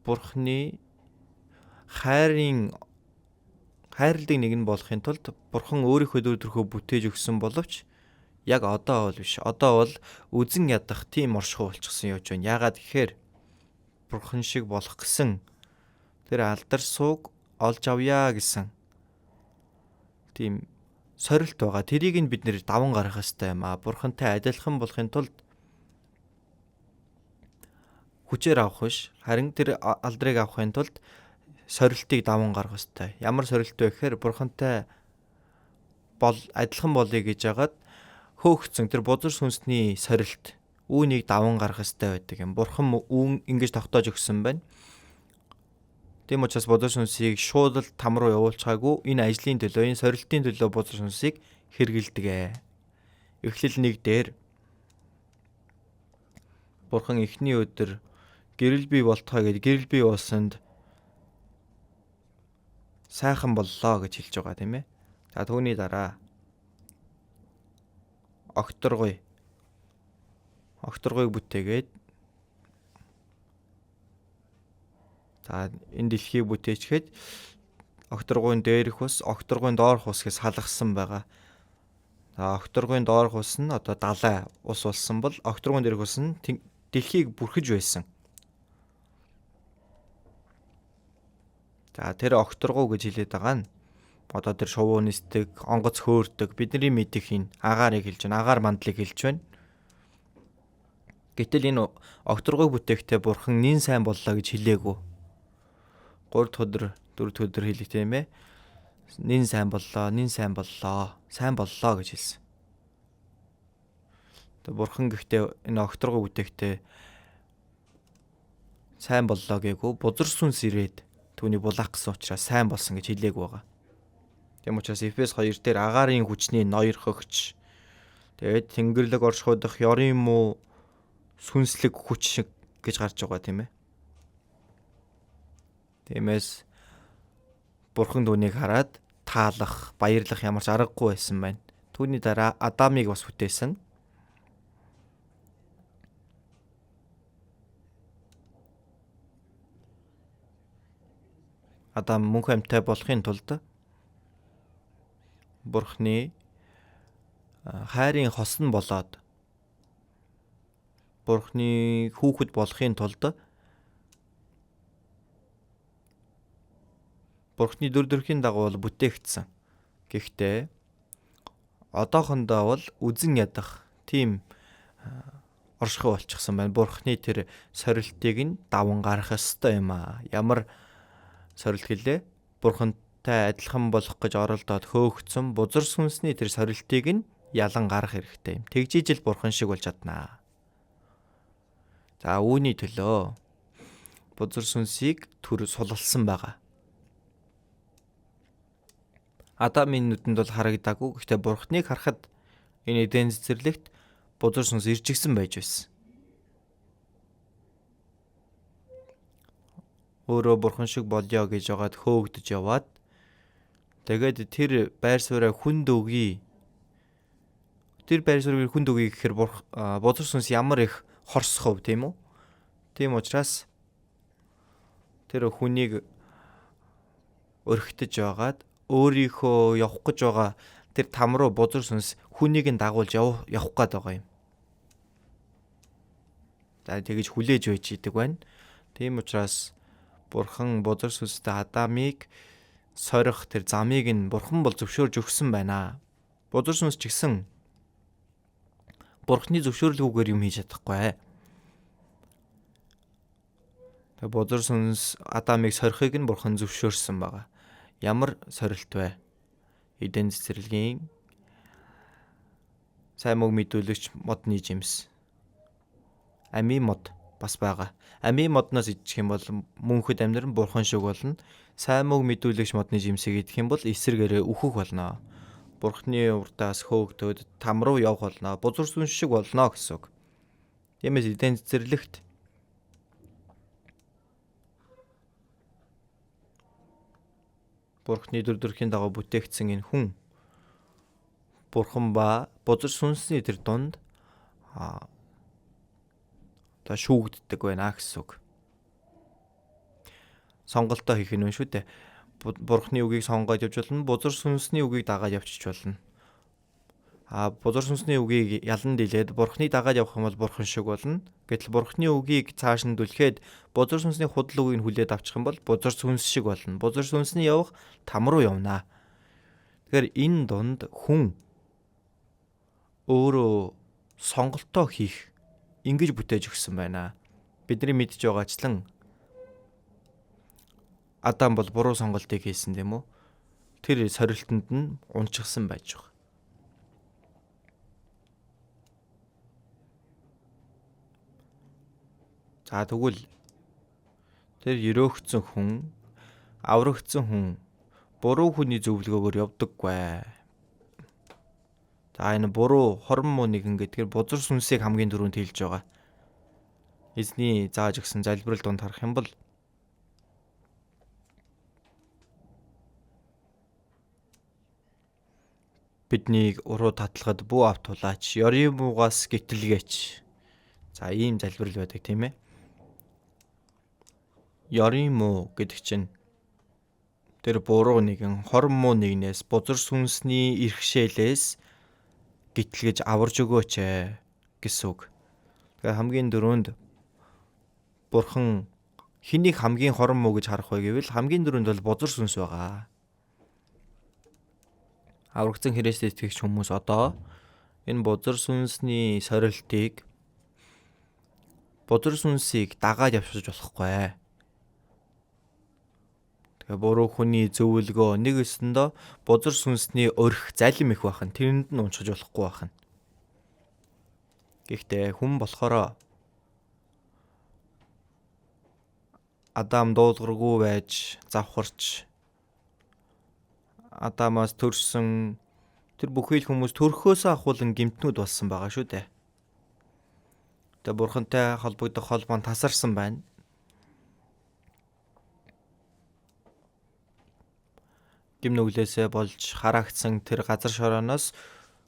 Бурхны хайрладаг нэг нь болохын тулд Бурхан өөрийнхөө дүр төрхөө бүтээж өгсөн боловч яг одоо бол биш. Одоо бол үзэн ядах тийм оршихуй болчихсон явж байна. Яагаад гэхээр Бурхан шиг болох гэсэн тэр алдар сууг олж авъя гэсэн тийм сорилт байгаа. Тэрийг нь бид нэр даван гаргах хэрэгтэй юм аа. Бурхантай адилхан болохын тулд хүчээр авах биш, харин тэр алдрыг авахын тулд сорилтыг даван гаргах хэрэгтэй. Ямар сорилт вэ гэхээр Бурхантай адилхан болъё гэж яагаад хөөгцөн тэр бузар сүнсний сорилт үүнийг даван гаргах хэрэгтэй байдаг юм. Бурхан үүн ингэж тогтоож өгсөн байна. Тийм учраас бузар сүнсийг шууд л там руу явуулчихаагүй энэ ажлын төлөө, энэ сорилтын төлөө бузар сүнсийг хэрэгэлдэг. Эхлэл 1 дээр Бурхан эхний өдөр гэрэл бий болтугай гэж гэрэл бий болсонд сайхан боллоо гэж хэлж байгаа тийм ээ. За түүний дараа огторгуйг бүтээгээд за энэ дэлхийг бүтээчгээд огторгуйн дээрх ус, огторгуйн доорх ус гэж салгасан байгаа. За огторгуйн доорх ус нь одоо далай ус болсон бол огторгуйн дээрх ус нь дэлхийг бүрхэж байсан. За тэр огторгуу гэж хэлээд байгаа нь одоо тэр шувуу нисдэг, онгоц хөөрдөг, бидний мэдих энэ агаарыг хэлж байна. Агаар мандлыг хэлж байна. Гэтэл энэ огторгуйг бүтээхдээ Бурхан нин сайн боллоо гэж хэлээгүй. 3 дахь өдөр, 4 дахь өдөр хэлэх тийм ээ. Нин сайн боллоо гэж хэлсэн. Тэгээ Бурхан гэхдээ энэ огторгуйг бүтээхдээ сайн боллоо гээгүү. Бузар сүнс ирээд түүний булаах гэсэн учраас сайн болсон гэж хэлээг байгаа. Тийм учраас Эфес 2 дээр агаарын хүчний ноёрхогч тэгээд Тэнгэрлэг оршихуйдах ёрын муу сүнслэг хүч шиг гэж гарч байгаа тийм ээ. Тиймээс Бурхан түүнийг хараад таалах, баярлах ямар ч аргагүй байсан байна. Түүний дараа Адамыг бас бүтээсэн. Адам мөнх амьтаа болохын тулд Бурхны хайрын хосон болоод Бурхны хүүхэд болохын тулд Бурхны дүр төрхийн дагуу бүтээгдсэн. Гэхдээ одоохондоо бол үзэн ядах тийм оршихуй болчихсон байна. Бурхны тэр сорилтыг нь даван гарах ёстой юм аа. Ямар сорилт гэлээ? Бурхантай адилхан болох гэж оролдоод хөөгцөн бузар сүнсний тэр сорилтыг нь ялан гарах хэрэгтэй юм. Тэгжиж л Бурхан шиг болж чаднаа. За үүний төлөө бузар сүнсийг төр сулалсан байгаа. Адамын нүдэнд бол харагдаагүй. Гэхдээ Бурханыг харахад энэ эден цэцэрлэгт бузар сүнс иржигсэн байж байсан. Өөрөө Бурхан шиг болёо гэж яагаад хөөгдөж яваад тэгээд тэр байр сууриа хүнд өгье. Тэр байр сууриаг хүнд өгье гэхээр бузар сүнс ямар их хорсохов тийм үү? Тийм учраас тэр хүнийг өрхтөж яваад өөрийнхөө явах гэж байгаа тэр там руу бузар сүнс хүнийг нь дагуулж явах гээд байгаа юм. За тэгэж хүлээж байж идэг байна. Тийм учраас Бурхан бузар сүнстэй Адамыг сорих тэр замыг нь Бурхан бол зөвшөөрж өгсөн байна. Бузар сүнс ч гэсэн Бурханы зөвшөөрлгүйгээр юм хийж чадахгүй. Тэгээ бузар сүнс Адамыг сорихыг нь Бурхан зөвшөөрсөн байгаа. Ямар сорилт вэ? Эден цэцэрлэгийн сайн мөг мэдүүлэгч модны жимс. Амийн мод бас байгаа. Амийн модноос идчих юм бол мөнхөд амьдран Бурхан шиг болно. Сайн мөг мэдүүлэгч модны жимсийг идэх юм бол эсрэгээрээ үхэх болно. Бурханы урдаас хөөгдөд там руу явах болно. Бузар сүнс шиг болно гэсэн үг. Тиймээс эден цэцэрлэгт Бурханы дүр төрхийн дагуу бүтээгдсэн энэ хүн Бурхан ба бузар сүнсний тэр дунд та шүүгддэг байна гэсэн үг. Сонголтоо хийх нь шүү дээ. Бурханы үгийг сонгоод явж болно, бузар сүнсний үгийг дагаад явчих болно. Бузар сүнсний үгийг ялан дийлээд бурханы дагаад явах юм бол бурхан шиг болно. Гэтэл бурханы үгийг цааш нь дүлхээд бузар сүнсний худал үгийг хүлээд авчих юм бол бузар сүнс шиг болно. Бузар сүнсний явах там руу явна. Тэгэхээр энэ дунд хүн өөрөө сонголтоо хийх ингэж бүтээж өгсөн байна. Бидний мэдж байгаачлан Адам бол буруу сонголтыг хийсэн тийм үү? Тэр сорилтонд нь унчихсан байж байгаа. За тэгвэл тэр өрөөгцөн хүн, аврагдсан хүн буруу хүний зөвлөгөөгөөр явдаггүй. За энэ буруу хорон муу нэгэн гэдгээр бузар сүнсийг хамгийн түрүүнд хэлж байгаа. Эзний зааж өгсөн залбирал донд харах юм бол биднийг уруу татлагад бүү авт тулаач, ёрийн муугаас гítэлгээч. За ийм залбирал байдаг тийм ээ. Ёрийн муу гэдэг чинь тэр буруу нэгэн хорон муу нэгнээс бузар сүнсний ирхшээлээс гítэлгэж аварж өгөөч гэсэн үг. Тэгэхээр хамгийн дөрөнд бурхан хэнийг хамгийн хорон муу гэж харах вэ гэвэл хамгийн дөрөнд бол бузар сүнс байгаа. Аврагдсан Христэд итгэгч хүмүүс одоо энэ бузар сүнсний сорилтыг бузар сүнсийг дагаад явшиж болохгүй. Тэгээ буруу хүний зөвлөгөө нэг өсөндөө бузар сүнсний өрх залим их бахан тэрэнд нь уншиж болохгүй бахан. Гэхдээ хүн болохоор Адам дуулгаргүй байж завхарч Адамаас төрсөн тэр бүхий л хүмүүс төрхөөсөө ахуулан гэмтнүүд болсон байгаа шүү дээ. Тэгээ бурхантай холбогдох холбоо нь тасарсан байна. Гим нүглээсээ болж харагдсан тэр газар шорооноос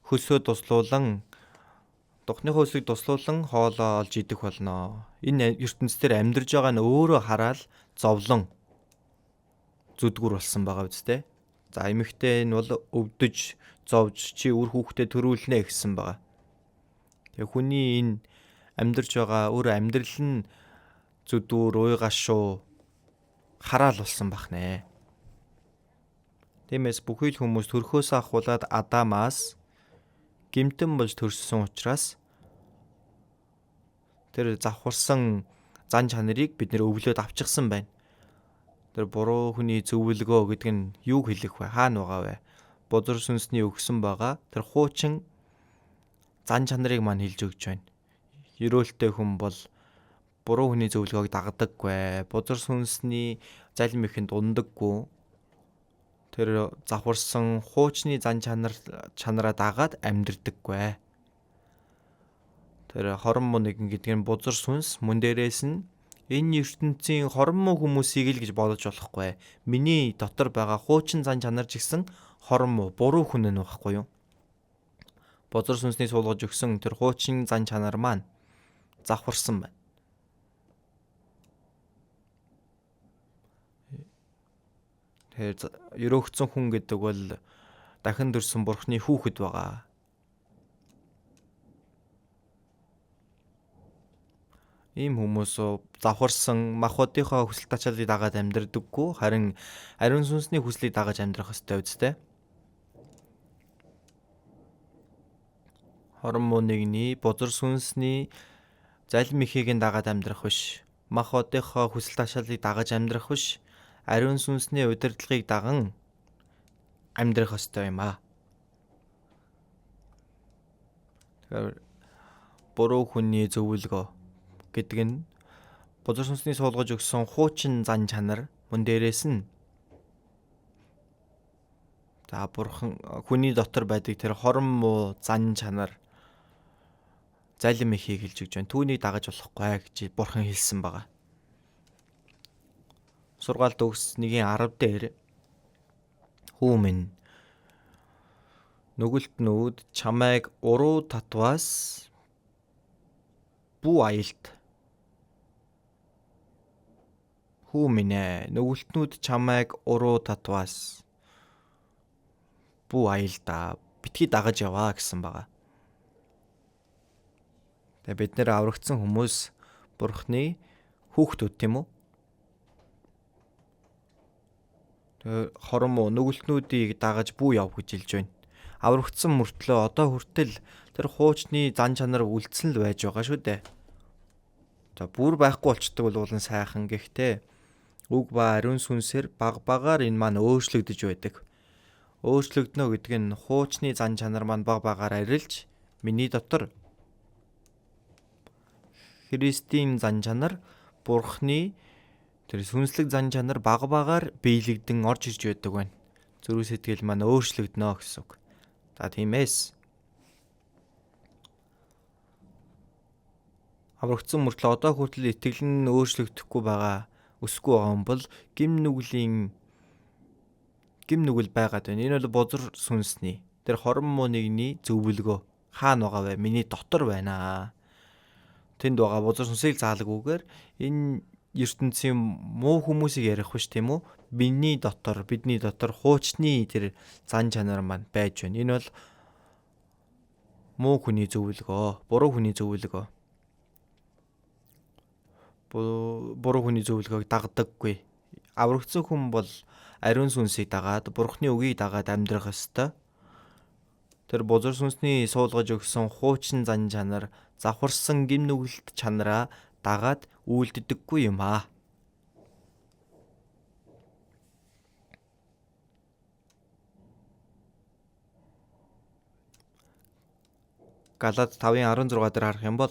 хөлсөө туслуулан Духны хөөсийг туслуулан хоолоо олж идэх болно. Энэ ертөнцийн амьдарж байгаа нь өөрөө хараад зовлон зүдгүр болсон байгаа үстэй. За эмэгтэй нь бол өвдөж, зовж чи үр хүүхдээ төрүүлнэ гэсэн байгаа. Тэгээ хүний энэ амьдарж байгаа өөр амьдрал нь зүдүр, уйгашуу хараал болсон бахнэ. Тиймээс бүхий л хүмүүс төрхөөсөө ахуулаад Адамаас гэмтэн болж төрсөн учраас тэр завхарсан зан чанарыг бид нэр өвлөөд авчихсан байна. Тэр буруу хүний зөвлөгөө гэдэг нь юу хэлэх вэ? Хаана байгаа вэ? Бузар сүнсний өгсөн байгаа тэр хуучин зан чанарыг маань хэлж өгч байна. Ерөөлтэй хүн бол буруу хүний зөвлөгөөг дагдаггүй. Бузар сүнсний залим ихэнд ундаггүй. Тэр завхарсан хуучны зан чанараа дагаад амьдрдаггүй. Тэр хорон муу нэгэн гэдэг нь бузар сүнс, мөн дээрээс нь энэ ертөнцийн хорон муу хүмүүсийг л гэж бодож болохгүй. Миний дотор байгаа хуучин зан чанар ч гэсэн хорон муу, буруу хүн нь байхгүй юу? Бузар сүнсний суулгаж өгсөн тэр хуучин зан чанар маань завхарсан байна. Тэгэхээр өрөөгцөн хүн гэдэг бол дахин төрсөн бурхны хүүхэд байгаа. Ийм хүмүүс завхарсан махбодынхоо хүсэл тачаалыг дагаад амьдрдаггүй, харин ариун сүнсний хүслийг дагаж амьдрах ёстой үстэй. Хорон муу нэгний бузар сүнсний залим ихийг дагаад амьдрах биш. Махбодынхоо хүсэл тачаалыг дагаж амьдрах биш. Ариун сүнсний удирдлагыг даган амьдрах ёстой юм аа. Тэгэхээр буруу хүний зөвлөгөө гэдэг нь бузар сүнсний суулгаж өгсөн хуучин зан чанар, мөн дээрээс нь за бурхан хүний дотор байдаг тэр хорон муу зан чанар залим ихийг хэлж өгч байна. Түүнийг дагаж болохгүй гэж бурхан хэлсэн байгаа. Сургаалт төгс 1:10 дээр хүү минь Нүгэлтнүүд чамайг уруу татваас бүү аялт. Хүү минь ээ, нүгэлтнүүд чамайг уруу татваас бүү аялдаа. Битгий дагаж яваа гэсэн байгаа. Тэгээ бид нэр аврагдсан хүмүүс Бурхны хүүхдүүд тийм үү? Тэгээ хорон муу нүгэлтнүүдийг дагаж бүү яв гэж хэлж байна. Аврагдсан мөртлөө одоо хүртэл тэр хуучны зан чанар үлдсэн л байж байгаа шүү дээ. За бүр байхгүй болчдөг бол сайхан, гэхдээ үг ба ариун сүнсээр багаар энэ маань өөрчлөгдөж байдаг. Өөрчлөгднө гэдэг нь хуучны зан чанар маань багаар арилж миний дотор Христийн зан чанар, Бурхны тэр сүнслэг зан чанар багаар биелэгдэн орж ирж байдаг байна. Зүрх сэтгэл маань өөрчлөгднө гэсэн үг. За тиймээс аврагдсан мөртлөө одоо хүртэл итгэл нь өөрчлөгдөхгүй байгаа, өсөхгүй байгаа юм бол гим нүгэл байгаад байна. Энэ бол бузар сүнсний тэр хорон муу нэгний зөвлөгөө хаана байгаа вэ? Миний дотор байна. Тэнд байгаа бузар сүнсийг заалгүйгээр энэ ертөнцийн муу хүмүүсийг ярих биш тийм үү? Бидний дотор хуучны тэр зан чанар маань байж байна. Энэ бол муу хүний зөвлөгөө, буруу хүний зөвлөгөө. Буруу хүний зөвлөгөөг дагдаггүй. Аврагдсан хүн бол ариун сүнсийг дагаад, Бурхны үгийг дагаад амьдрах ёстой. Тэр бузар сүнсний суулгаж өгсөн хуучин зан чанар, завхарсан гим нүгэлт чанараа дагаад үйлддэггүй юм аа. Галаад 5:16 дээр харах юм бол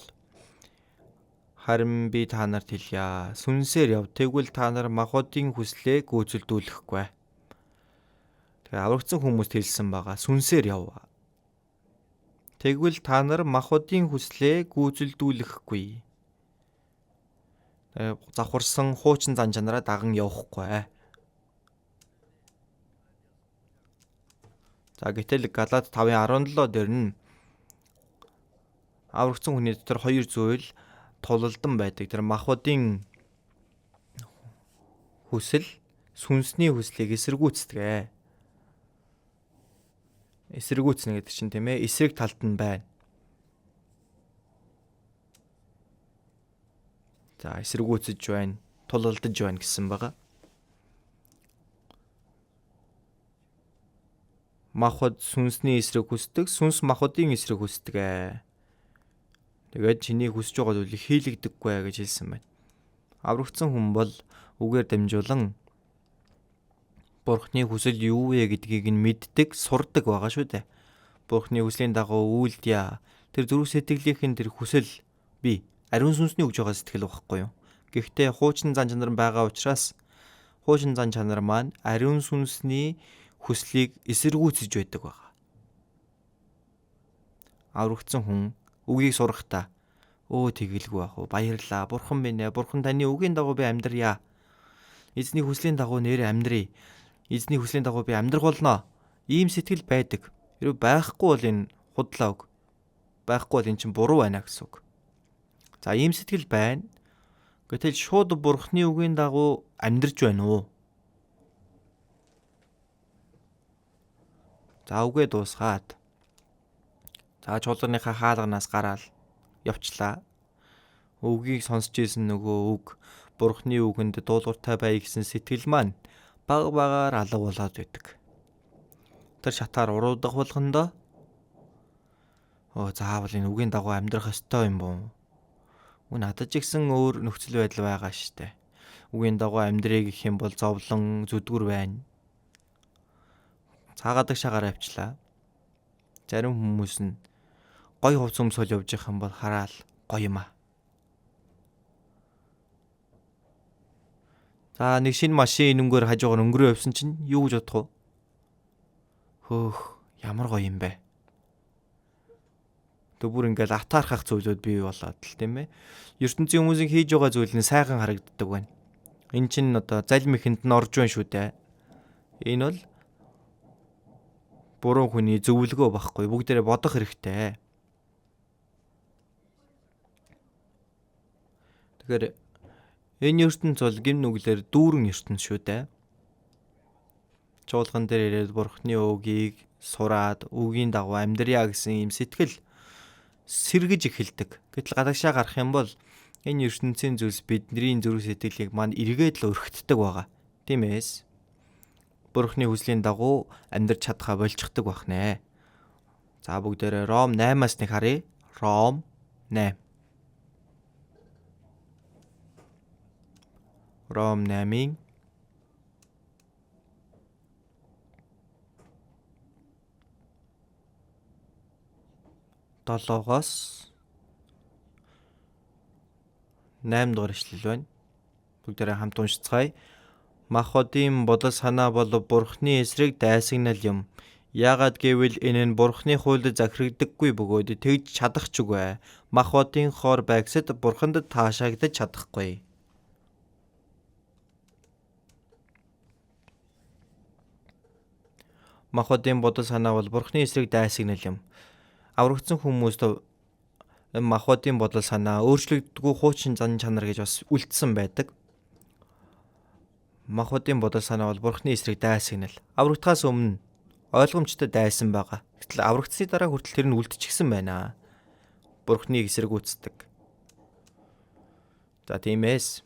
харин би та нарт хэлье. Сүнсээр яв. Тэгвэл та нар махбодын хүслээ гүйцэлдүүлэхгүй. Тэгээ аврагдсан хүмүүст хэлсэн байгаа. Сүнсээр яв. Тэгвэл та нар махбодын хүслээ гүйцэлдүүлэхгүй. Завхарсан хуучин зан чанараа даган явахгүй. За гэтэл Галаад 5:17 дээр нь аврагдсан хүний дотор хоёр зүйл тулалдан байдаг. Тэр махбодын хүсэл, сүнсний хүслийг эсэргүүцдэг. Эсэргүүцнэ гэдэг чинь тийм ээ, эсрэг талд нь байна. За эсэргүүцэж байна, тулалдаж байна гэсэн байгаа. Махбод сүнсний эсрэг хүсдэг, сүнс махбодын эсрэг хүсдэг. Тэгээд чиний хүсэж байгаа зүйлийг хийлэгдэхгүй гэж хэлсэн байна. Аврагдсан хүн бол үгээр дамжуулан Бурхны хүсэл юу вэ гэдгийг нь мэддэг, сурдаг байгаа шүү дээ. Бурхны хүслийн дагуу үйлдэ. Тэр зүрх сэтгэлийнхэн тэр хүсэл би ариун сүнсний өгж байгаа сэтгэл байхгүй юу? Гэхдээ хуучин зан чанар байгаа учраас хуучин зан чанар маань ариун сүнсний хүслийг эсэргүүцэж байдаг байгаа. Аврагдсан хүн үгийг сурахдаа тэгэлгүй ах уу, баярлаа. Бурхан минь ээ, Бурхан таны үгийн дагуу би амьдрья. Эзний хүслийн дагуу нэр амьдрий. Эзний хүслийн дагуу би амьдрах болно. Ийм сэтгэл байдаг. Хэрвээ байхгүй бол энэ худлаа үг. Байхгүй бол эн чинь буруу байна гэсэн үг. За ийм сэтгэл байна. Гэтэл шууд Бурхны үгийн дагуу амьдрж байна уу? За үгээ дуусгаад. За чуулганыхаа хаалганаас гараал явчлаа. Үгийг сонсч ийсэн нөгөө үг, Бурхны үгэнд дуулууртай бай гэсэн сэтгэл маань багаар алга болоод байдаг. Тэр шатаар уруудах болгондоо заавал энэ үгийн дагуу амьдрах ёстой юм боо. Надад ч ихсэн өөр нөхцөл байдал байгаа штэ. Үгийн дагуу амьдрий гэх юм бол зовлон зүдгүр байна. Цаагадаг шагаар авчлаа. Зарим хүмүүс нь гой хувц өмсгөл явж их юм бол хараал гоё юм аа. За нэг шинэ машин өнгөөр хажуугаар өнгөрөө явсан чинь юу гэж бодох вэ? Хөөх, ямар гоё юм бэ? Бүр ингээл атаархах зүйлүүд бий болоод л тийм ээ. ертөнцийн хүмүүсийн хийж байгаа зүйл нь сайхан харагддаг байна. Энэ чинь одоо залим ихэнд нь орж байна шүү дээ. Энэ бол буруу хүний зөвлөгөө багхгүй. Бүгдээрээ бодох хэрэгтэй. Тэгэхээр энэ ертөнц бол гим нүглэр дүүрэн ертөнц шүү дээ. Чуулган дээр ирээд Бурхны үгийг сураад үгийн дагуу амьдрья гэсэн юм сэтгэл сэргэж эхэлдэг. Гэтэл гадагшаа гарах юм бол энэ ертөнцийн зүйлс бидний зүрх сэтгэлийг мань эргээд л өрхтдөг байгаа. Тиймээс Бурхны хүслийн дагуу амьдрч чадхаа болчихдог байх нэ. За бүгдээрээ Ром 8-аас нэг харъя. Ром 8. Ром 8-ийн 7-оос 8 дугаар ишлэл байна. Бүгдээрээ хамт уншицгаая. Махбодын бодол санаа бол Бурхны эсрэг дайсагнал юм. Яагаад гэвэл энэ нь Бурхны хуульд захирагддаггүй бөгөөд тэгж чадах ч үгүй. Махбодын хоор байгсад Бурханд таашаагдаж чадахгүй. Махбодын бодол санаа бол Бурхны эсрэг дайсагнал юм. Аврагдсан хүмүүст махбодын бодол санаа өөрчлөгддөггүй хуучин зан чанар гэж бас үлдсэн байдаг. Махбодын бодол санаа бол Бурхны эсрэг дайсагнал. Аврагдахаас өмнө ойлгомжтой дайсан байгаа. Гэтэл аврагдсны дараа хүртэл тэр нь үлдчихсэн байна. Бурхныг эсэргүүцдэг. За тиймээс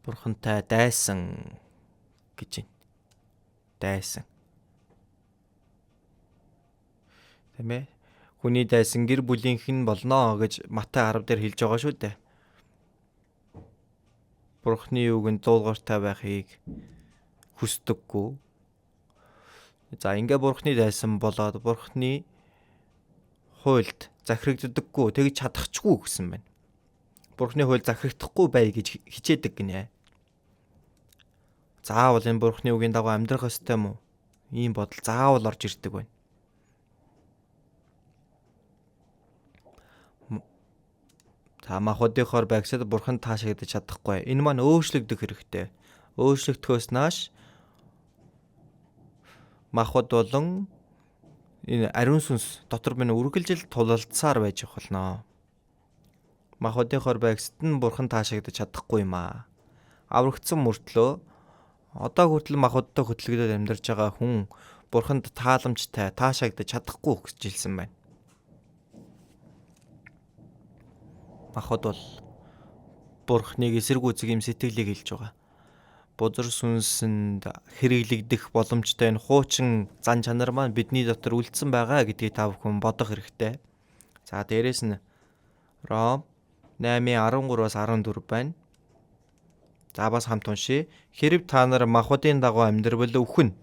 Бурхантай дайсан гэж байна. Дайсан. Тэмээ. Хүний дайсан гэр бүлийнх нь болно гэж Матай 10 дээр хэлж байгаа шүү дээ. Бурхны үгэнд дуулууртай байхыг хүсдэггүй. За ингээ Бурхны дайсан болоод Бурхны хуульд захирагддаггүй, тэгж чадахчгүй гэсэн байна. Бурхны хууль захирагдахгүй бай гэж хичээдэг гинэ. Заавал энэ Бурхны үгийн дагуу амьдрах ёстой юм уу? Ийм бодол заавал орж ирдэг байна. Махбодынхоор байгсад Бурханд таашаагдаж чадахгүй. Энэ маань өөрчлөгдөх хэрэгтэй. Өөрчлөгдөхөөс нааш махбод болон энэ ариун сүнс дотор минь үргэлжил тулалдсаар байж болно. Махбодынхоор байгсад нь Бурхан таашаагдаж чадахгүй юм аа. Аврагдсан мөртлөө одоо хүртэл махбодтой хөтлөгдөд амьдарч байгаа хүн Бурханд тааламжтай таашаагдаж чадахгүй гэж хэлсэн байна. Махбод бол Бурхныг эсэргүүцэх юм сэтгэлийг хэлж байгаа. Бузар сүнсэнд хэрэглэгдэх боломжтой энэ хуучин зан чанар маань бидний дотор үлдсэн байгаа гэдгийг та бүхэн бодох хэрэгтэй. За дээрэс нь Ром 8:13-аас 14 байна. За бас хамт уншъя. Хэрв та нар махбодын дагуу амьдрал үхэн,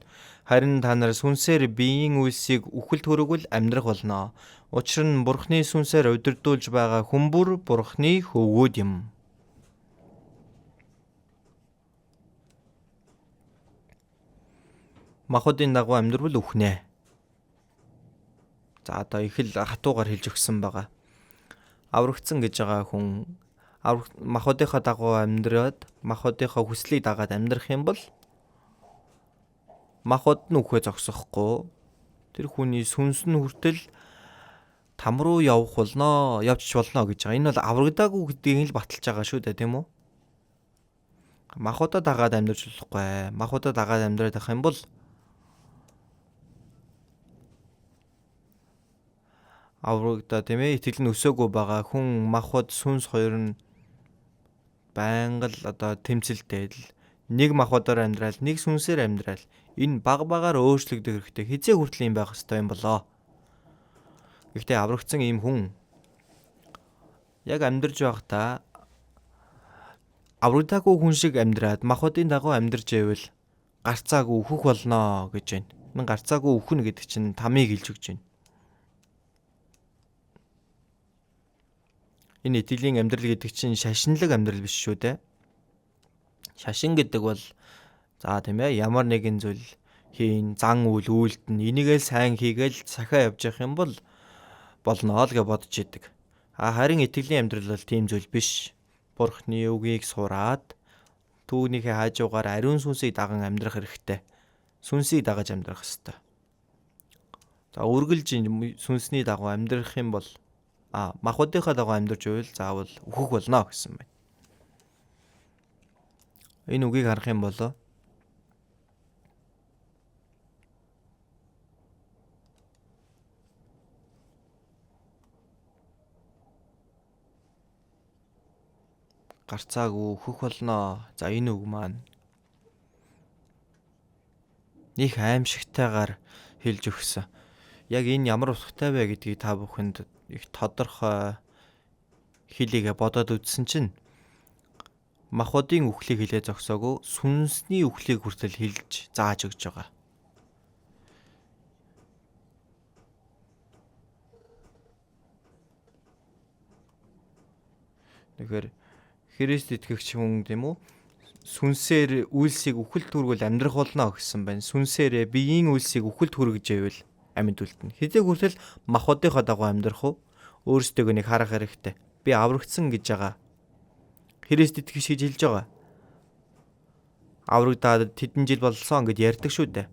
харин та нар сүнсээр биеийн үйлсийг үхэлд хүргвэл амьдрах болно. Учир нь Бурхны сүнсээр удирдуулж байгаа хүн бүр Бурхны хөвгүүд юм. Махбодын дагуу амьдрал үхнэ. За одоо их л хатуугаар хэлж өгсөн байгаа. Аврагдсан гэж байгаа хүн махбодынхаа дагуу амьдраад махбодынхаа хүслийг дагаад амьдрах юм бол махбод нь үхээ зогсохгүй. Тэр хүний сүнс нь хүртэл там руу явж болно гэж байгаа. Энэ бол аврагдаагүй гэдгийг л баталж байгаа шүү дээ, тийм үү? Махбодоо дагаад амьдрч болохгүй. Махбодоо дагаад амьдраад байх юм бол аврагдаа, тийм ээ, итгэл нь өсөөгүй байгаа хүн махбод сүнс хоёр нь байнга л одоо тэмцэлтэй л нэг махбодоор амьдрал, нэг сүнсээр амьдрал. Энэ багаар өөрчлөгдөх хэрэгтэй. Хизээ хүртэл юм байх ёстой юм болоо. Гэхдээ аврагдсан ийм хүн яг амьдарч байхдаа аврагдаагүй хүн шиг амьдраад махбодын дагуу амьдарч байвал гарцаагүй өөхөх болно гэж байна. Мэн гарцаагүй өөхнө гэдэг чинь тамийг хэлж өгч байна. Энэ итгэлийн амьдрал гэдэг чинь шашинлаг амьдрал биш шүү дээ. Шашин гэдэг бол за тийм ээ, ямар нэгэн зүйл хийн, зан үйл үйлдэн, энийгээ сайн хийгээл сахиа явж явах юм бол болно л гэж бодож идэг. Харин итгэлийн амьдрал бол тийм зүйл биш. Бурхны үгийг сураад түүнийхээ хажуугаар ариун сүнсийг даган амьдрах хэрэгтэй. сүнсийг дагаж амьдрах ёстой. За үргэлж сүнсний дагуу амьдрах юм бол махбодынхаа дагуу амьдрж байвал заавал үхэх болно гэсэн байна. Энэ үгийг харах юм бол гарцаагүй өөхөх болно. За энэ үг маань их аимшигтайгаар хэлж өгсөн. Яг энэ ямар утгатай вэ гэдгийг та бүхэнд их тодорхой хэлийгээ бодоод үзсэн чинь махбодын үхлийг хэлээ зогсоогүй сүнсний үхлийг хүртэл хэлж зааж өгч байгаа. Тэгэхээр Христ итгэгч хүн тийм үү? Сүнсээр үйлсийг үхэлд хүргэл амьдрах болно гэсэн байна. Сүнсээрээ биеийн үйлсийг үхэлд хүргэж ивэл амьд үлдэнэ. Хэзээ хүртэл махбодынхоо дагуу амьдрах уу? Өөрсдөө нэг харах хэрэгтэй. Би аврагдсан гэж байгаа. Христ итгэгч гэж хэлж байгаа. Аврагдаад тэдэн жил болсон гэж ярьдаг шүү дээ.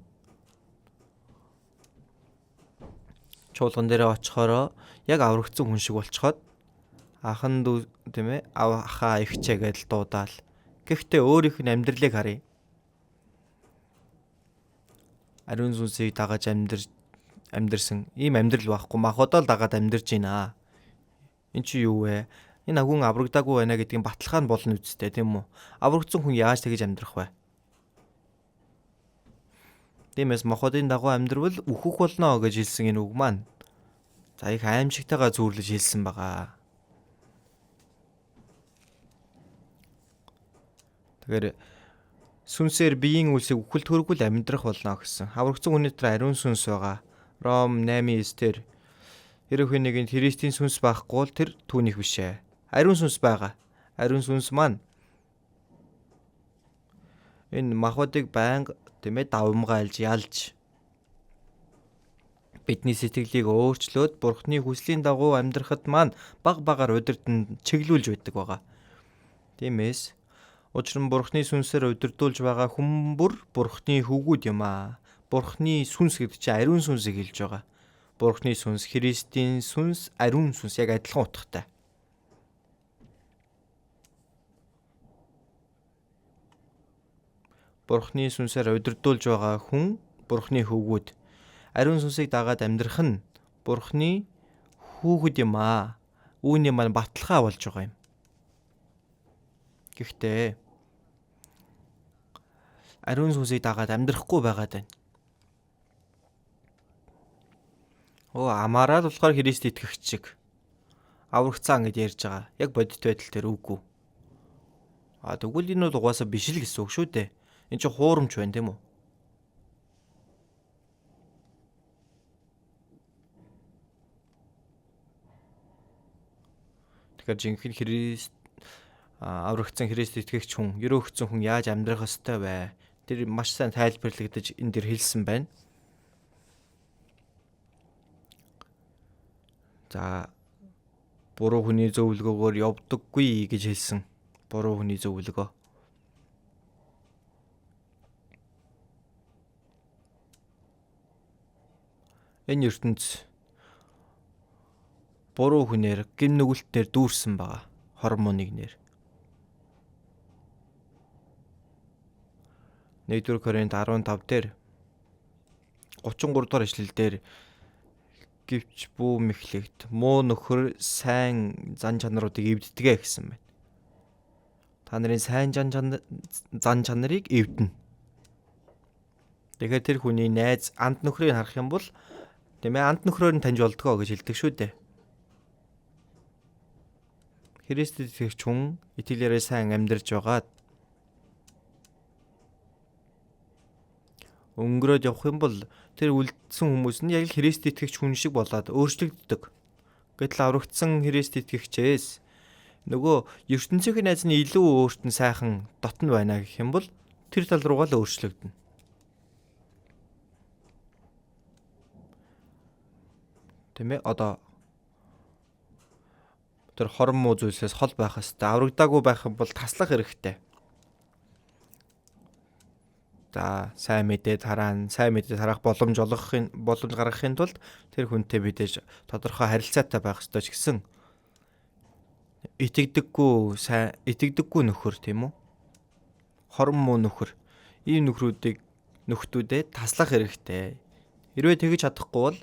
Чуулган дээрээ очихороо яг аврагдсан хүн шиг болцоход ахан дүү тийм ээ ахаа ихчээ гэдэл дуудаал. Гэхдээ өөрийнх нь амьдралыг харъя. Ариун сүнсийг дагаж амьдрсан ийм амьдрал байхгүй махбодоо л дагаад амьдарч байна. Энд чи юу вэ? Энэ хүн аврагдаагүй байна гэдгийг баталгаа нь болно үсттэй тийм үү? Аврагдсан хүн яаж тэгж амьдрах вэ? Тиймээс махбодын дагуу амьдрвал үхэх болно гэж хэлсэн энэ үг маань за их аимшигтайгаар зүйрлэж хэлсэн байгаа. Тэгэхээр сүнсээр биеийн үйлсийг үхэлд хүргэл амьдрах болно гэсэн. Аврагдсан хүний дотор ариун сүнс байгаа. Ром 8:9-дэр хэрэг хүнийг Христийн сүнс байхгүй бол тэр түүнийх биш ээ. Ариун сүнс байгаа. Ариун сүнс маань энэ махбодыг байнга тийм ээ давмгайлж ялж бидний сэтгэлийг өөрчлөөд Бурхны хүслийн дагуу амьдрахад маань баг багаар удирдан чиглүүлж байдаг байгаа. Тиймээс учир нь Бурхны сүнсээр удирдуулж байгаа хүн бүр Бурхны хөвгүүд юм аа. Бурхны сүнс гэдэг чинь ариун сүнсийг хэлж байгаа. Бурхны сүнс, Христийн сүнс, ариун сүнс яг адилхан утгатай. Бурхны сүнсээр удирдуулж байгаа хүн Бурхны хөвгүүд. Ариун сүнсийг дагаад амьдрах нь Бурхны хүүхэд юм аа. Үүний маань баталгаа болж байгаа юм. Гэхдээ ариун сүнсийг дагаад амьдрахгүй байгаад байна. Амаараа л болохоор Христ итгэгч шиг аврагцсан гэж ярьж байгаа. Яг бодит байдал дээр үгүй. Тэгвэл энэ бол угаасаа биш л гэсэн үг шүү дээ. Энд чинь хуурамч байна тийм үү? Тэгэхээр жинхэнэ Христ аврагцсан Христ итгэгч хүн, ерөөгцсөн хүн яаж амьдрах ёстой вэ? Тэр маш сайн тайлбарлагдаж энэ дэр хэлсэн байна. За буруу хүний зөвлөгөөгөөр явдаггүй гэж хэлсэн. Буруу хүний зөвлөгөө. Энэ ертөнц буруу хүнээр гин нүгэлтээр дүүрсэн байгаа. Хормоныг нэр. 1-р Коринт 15 дээр 33 дугаар ишлэл дээр гівч бүү мэхлэгт муу нөхөр сайн зан чанаруудыг эвддэгэ гэсэн байна. Та нарын сайн зан чанарыг эвдэнэ. Тэгэхээр тэр хүний найз анд нөхрийг харах юм бол тийм ээ анд нөхрөөр нь таньж болдгоо гэж хэлдэг шүү дээ. Христэд итгэгч хүн итгэлээрээ сайн амьдарч байгаад өнгөрөөд явах юм бол тэр үлдсэн хүмүүс нь яг Христ итгэгч хүн шиг болоод өөрчлөгддөг. Гэтэл аврагдсан Христ итгэгчээс нөгөө ертөнцийн найз нь илүү өөрт нь сайхан дотн байна гэх юм бол тэр тал руугаа л өөрчлөгдөнө. Тийм ээ одоо тэр хормоо зүйлсээс хол байх хэвээр аврагдаагүй байх юм бол таслах хэрэгтэй. За сайн мэдээ тарах боломж гаргахын тулд тэр хүнтэй мэдээж тодорхой харилцаатай байх ёстой ч гэсэн итгэдэггүй нөхөр тийм үү? Хорон муу нөхөр. Ийм нөхдүүдэд таслах хэрэгтэй. Хэрвээ тэгж чадахгүй бол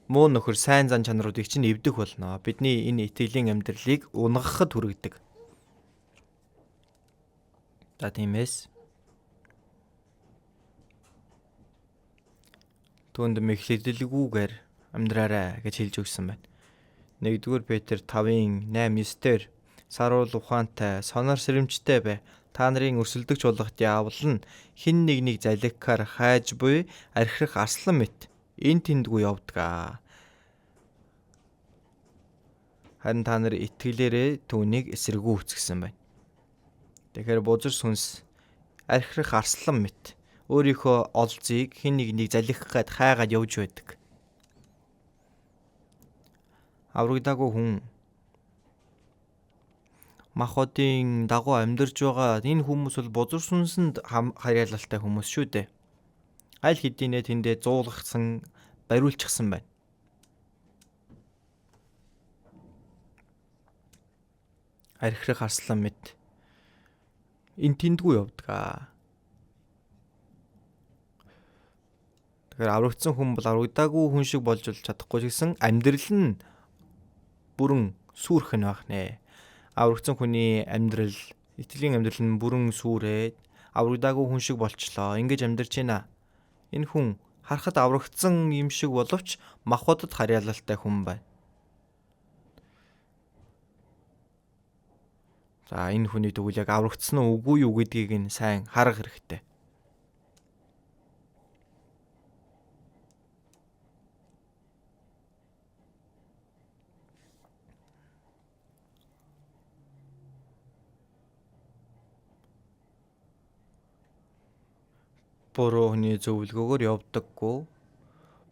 муу нөхөр сайн зан чанаруудыг чинь эвдэх болно. Бидний энэ итгэлийн амьдралыг унгахад хүргэдэг. За тиймээс түүнд мэхлэгдэлгүйгээр амьдраарай гэж хэлж өгсөн байна. 1-р Петр 5:8-9-дэр саруул ухаантай, сонор сэрэмжтэй бай. Та нарын өрсөлдөгч болох диавол нь хэн нэгнийг залхихаар хайж буй архирах арслан мэт эн тэндгүй явдгаа. Харин та нар итгэлээрээ түүнийг эсэргүүцгсэн байна. Тэгэхээр бузар сүнс архирах арслан мэт өөрийнхөө олзыг хэн нэгнийг залхих гээд хайгаад явж байдаг. Аврагдаагүй хүн махбодын дагуу амьдарч байгаа энэ хүмүүс бол бузар сүнсэнд харьяалалтай хүмүүс шүү дээ. Аль хэдийнэ тэндээ зуулгасан, бариулчихсан байна. Архирах арслан мэт эн тэндгүй явдгаа. Тэгэхээр аврагдсан хүн бол аврагдаагүй хүн шиг болж чадахгүй ч гэсэн амьдрал нь бүрэн сүрхэн байх нэ. Аврагдсан хүний амьдрал, итгэлийн амьдрал нь бүрэн сүрээд аврагдаагүй хүн шиг болчлоо. Ингэж амьдарч байна. Энэ хүн харахад аврагдсан юм шиг боловч махбодод харьяалалтай хүн байна. За энэ хүний тэгвэл яг аврагдсан уу үгүй юу гэдгийг нь сайн харах хэрэгтэй. Буруу хүний зөвлөгөөгөөр явдаггүй.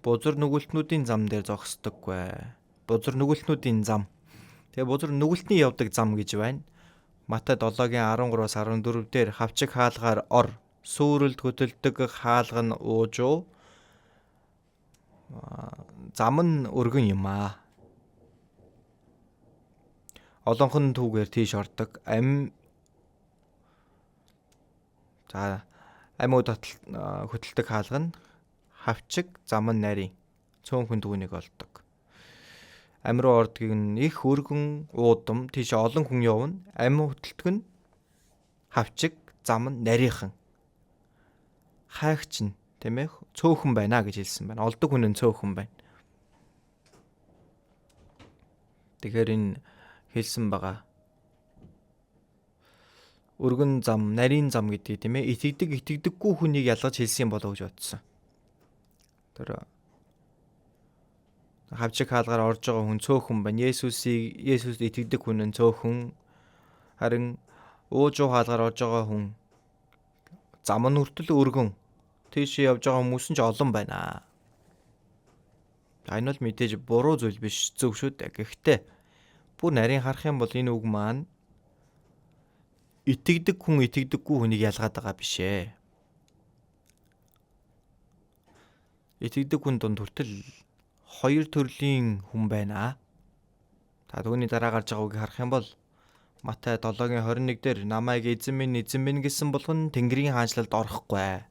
Бузар нүгэлтнүүдийн зам дээр зогсдоггүй. Бузар нүгэлтнүүдийн зам. Тэгээ бузар нүгэлтний явдаг зам гэж байна. Матай 7:13-14 дээр хавчиг хаалгаар ор, сүрэлд хөтөлдөг хаалга нь уужуу. Зам нь өргөн юм аа. Олонхон түүгээр тийш ордог. Амьд хөтөлдөг хаалга нь хавчиг, зам нь нарийн цөөнхөн түүнийг олдог. Ам руу ордгийг нь их өргөн уудам тийш олон хүн явна. Ам хөтөлдөг нь хавчиг, зам нь нарийнхан. Хайгч нь тийм ээ цөөхөн байна гэж хэлсэн байна. Олдог хүн нь цөөхөн байна. Тэгэхээр энэ хэлсэн байгаа. Өргөн зам, нарийн зам гэдэг тийм ээ итгэдэггүй хүнийг ялгаж хэлсэн юм болов гэж бодсон. Тэр хавчиг хаалгаар орж байгаа хүн цөөхөн байна. Есүст итгэдэг хүн нь цөөхөн. Харин уужуу хаалгаар орж байгаа хүн зам нь хүртэл өргөн. Тийш явж байгаа хүмүүс нь ч олон байна. Энэ бол мэдээж буруу зүйл биш, зөв шүү дээ. Гэхдээ бүр нарийн харах юм бол энэ үг маань итгэдэг хүн итгэдэггүй хүнийг ялгаад байгаа биш ээ. Итгэдэг хүн донд хүртэл хоёр төрлийн хүн байна. Та түүний дараа гарч байгаа үгийг харах юм бол Матай 7:21 дээр намайг эзэн минь гэсэн болгон Тэнгэрийн хаанчлалд орохгүй.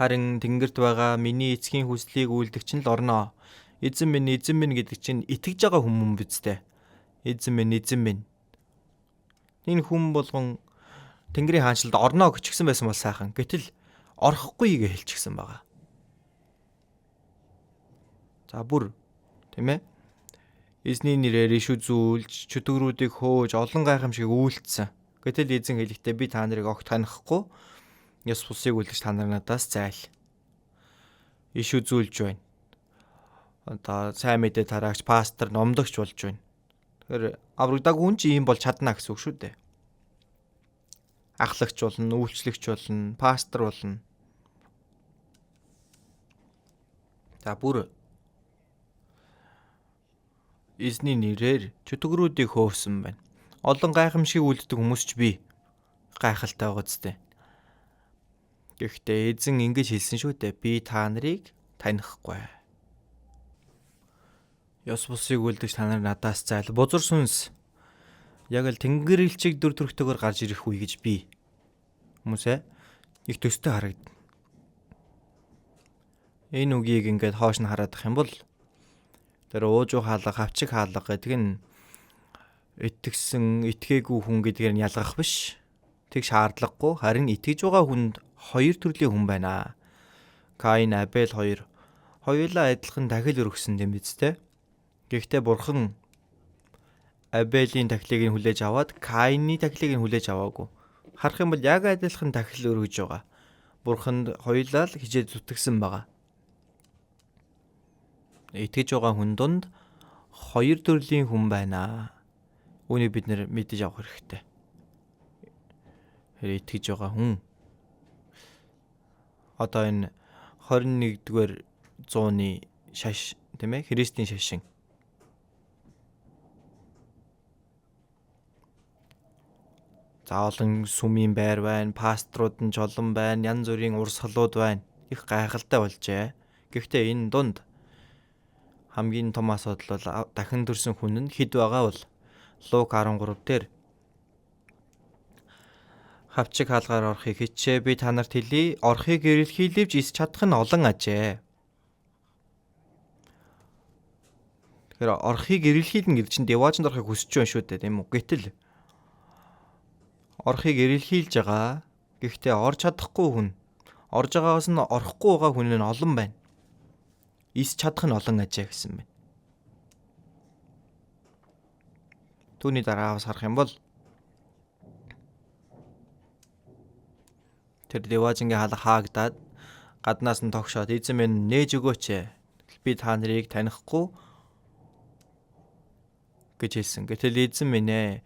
Харин тэнгэрт байгаа миний эцгийн хүслийг үйлдэгч нь л орноо. Эзэн минь гэдэг чинь итгэж байгаа хүмүүс биз дээ. Эзэн минь. Энэ хүн болгон Тэнгэрийн хаанчлалд орноо гэчихсэн байсан бол сайхан. Гэтэл орохгүй гэж хэлчихсэн байгаа. За бүр тийм ээ. Эзний нэрээр иш үзүүлж, чөтгөрүүдийг хөөж, олон гайхамшиг үйлдсэн. Гэтэл эзэн хэлэхдээ би та нарыг огт танихгүй. Ёс бусыг үлдэж та нар надаас зайл. Иш үзүүлж байна. Одоо сайн мэдээ тараагч, пастор, номдогч болж байна. Тэгэхээр аврагдаагүй хүн чи ийм бол чадна гэсэн үг шүү дээ. Ахлагч болно, үйлчлэгч болно, пастор болно. За бүр эзний нэрээр чөтгөрүүдийг хөөсөн байна. Олон гайхамшиг үлддэг хүмүүс ч бий. Гайхалтай байгаа зү. Гэхдээ эзэн ингэж хэлсэн шүү дээ. Би та нарыг танихгүй. Ёс бусыг үлдэж та нар надаас зайл. Бузар сүнс. Яг л тэнгэр элчиг дүр төрхтэйгээр гарч ирэх үе гэж би. Хүмүүсээ их төстэй харагдана. Энэ үгийг ингээд хоош нь хараадах юм бол тэр уужуу хаалга, хавчиг хаалга гэдэг нь итгэсэн, итгээгүй хүн гэдгээр нь ялгах биш. Тэг шаардлагагүй. Харин итгэж байгаа хүнд хоёр төрлийн хүн байна. Каин, Абель хоёр. Хоёулаа адилхан дахил өргөсөн юм биз дээ. Гэхдээ бурхан Абелийн тахилыг нь хүлээж аваад Каины тахилыг нь хүлээж аваагүй. Харах юм бол яг адилхан тахил өргөж байгаа. Бурханд хоёулаа л хижээ зүтгэсэн байгаа. Итгэж байгаа хүн донд хоёр төрлийн хүн байна. Үүнийг бид нэр мэдэж авах хэрэгтэй. Итгэж байгаа хүн. Одоо энэ 21-р зууны шаш, тийм ээ, Христийн шашин. Заавалн сүмийн байр байна, пасторууд нь жолон байна, янз бүрийн урсгалууд байна. Их гайхалтай болжээ. Гэхдээ энэ дунд хамгийн том асуудал бол дахин төрсэн хүн нь хэд байгаа бол Лук 13 дээр хавчиг хаалгаар орохыг хичээ би та нарт хэлье. Орохыг эрэлхийлж ис чадах нь олон ажээ. Тэгэхээр орохыг эрэлхийлнэ гэдэг чинь деваажинд орохыг хүсэж байна шүү дээ, тийм үү? Гэтэл орохыг эрэлхийлж байгаа. Гэхдээ орж чадахгүй хүн. Орж байгаагаас нь орохгүй байгаа хүн нь олон байна. Ис чадах нь олон ажээ гэсэн байна. Түүний дараагаас харах юм бол тэр деваажингийн хаалга хаагдаад гаднаас нь тогшоод эзэн минь нээж өгөөч. Би та нарыг танихгүй гэж хэлсэн. Гэтэл эзэн минь ээ,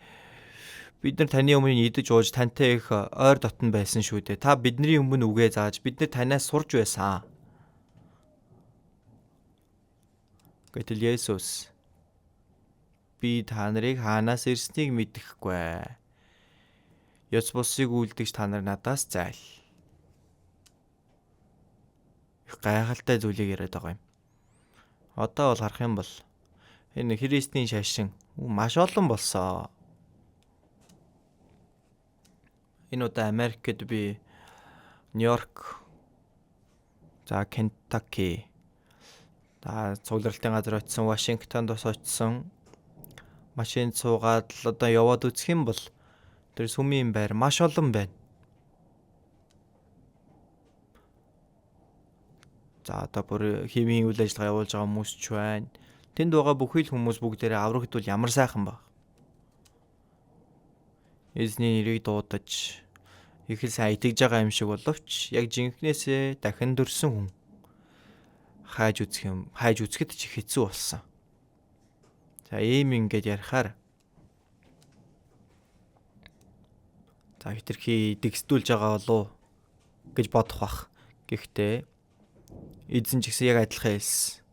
бид нар таны өмнө идэж ууж тантай их ойр дотн байсан шүү дээ. Та бидний өмнө үгээ зааж бид нар танаас сурж байсан. Гэтэл Есүс би та нарыг хаанаас ирснийг мэдэхгүй. Ёс бусыг үлдэж та нар надаас зайл. Их гайхалтай зүйлийг яриад байгаа юм. Одоо бол харах юм бол энэ Христийн шашин маш олон болсон. Энэ удаа Америкт би Нью-Йорк, за Кентаки, цугларалтын газар очсон, Вашингтонд бас очсон. Машинд суугаад л одоо яваад үзэх юм бол тэр сүмийн байр маш олон байна. За одоо бүр хэвийн үйл ажиллагаа явуулж байгаа хүмүүс ч байна. Тэнд байгаа бүхий л хүмүүс бүгдээрээ аврагдвал ямар сайхан баг. Эзний нэрийг дуудаж их л сайн итгэж байгаа юм шиг боловч яг жинхнээсээ дахин төрсөн хүн хайж үзэхэд ч хэцүү болсон. За ийм ингээд ярихаар за хитрхи дэгсдүүлж байгаа болов гэж бодох бах. Гэхдээ эзэн ч гэсэн яг адилхан хэлсэн.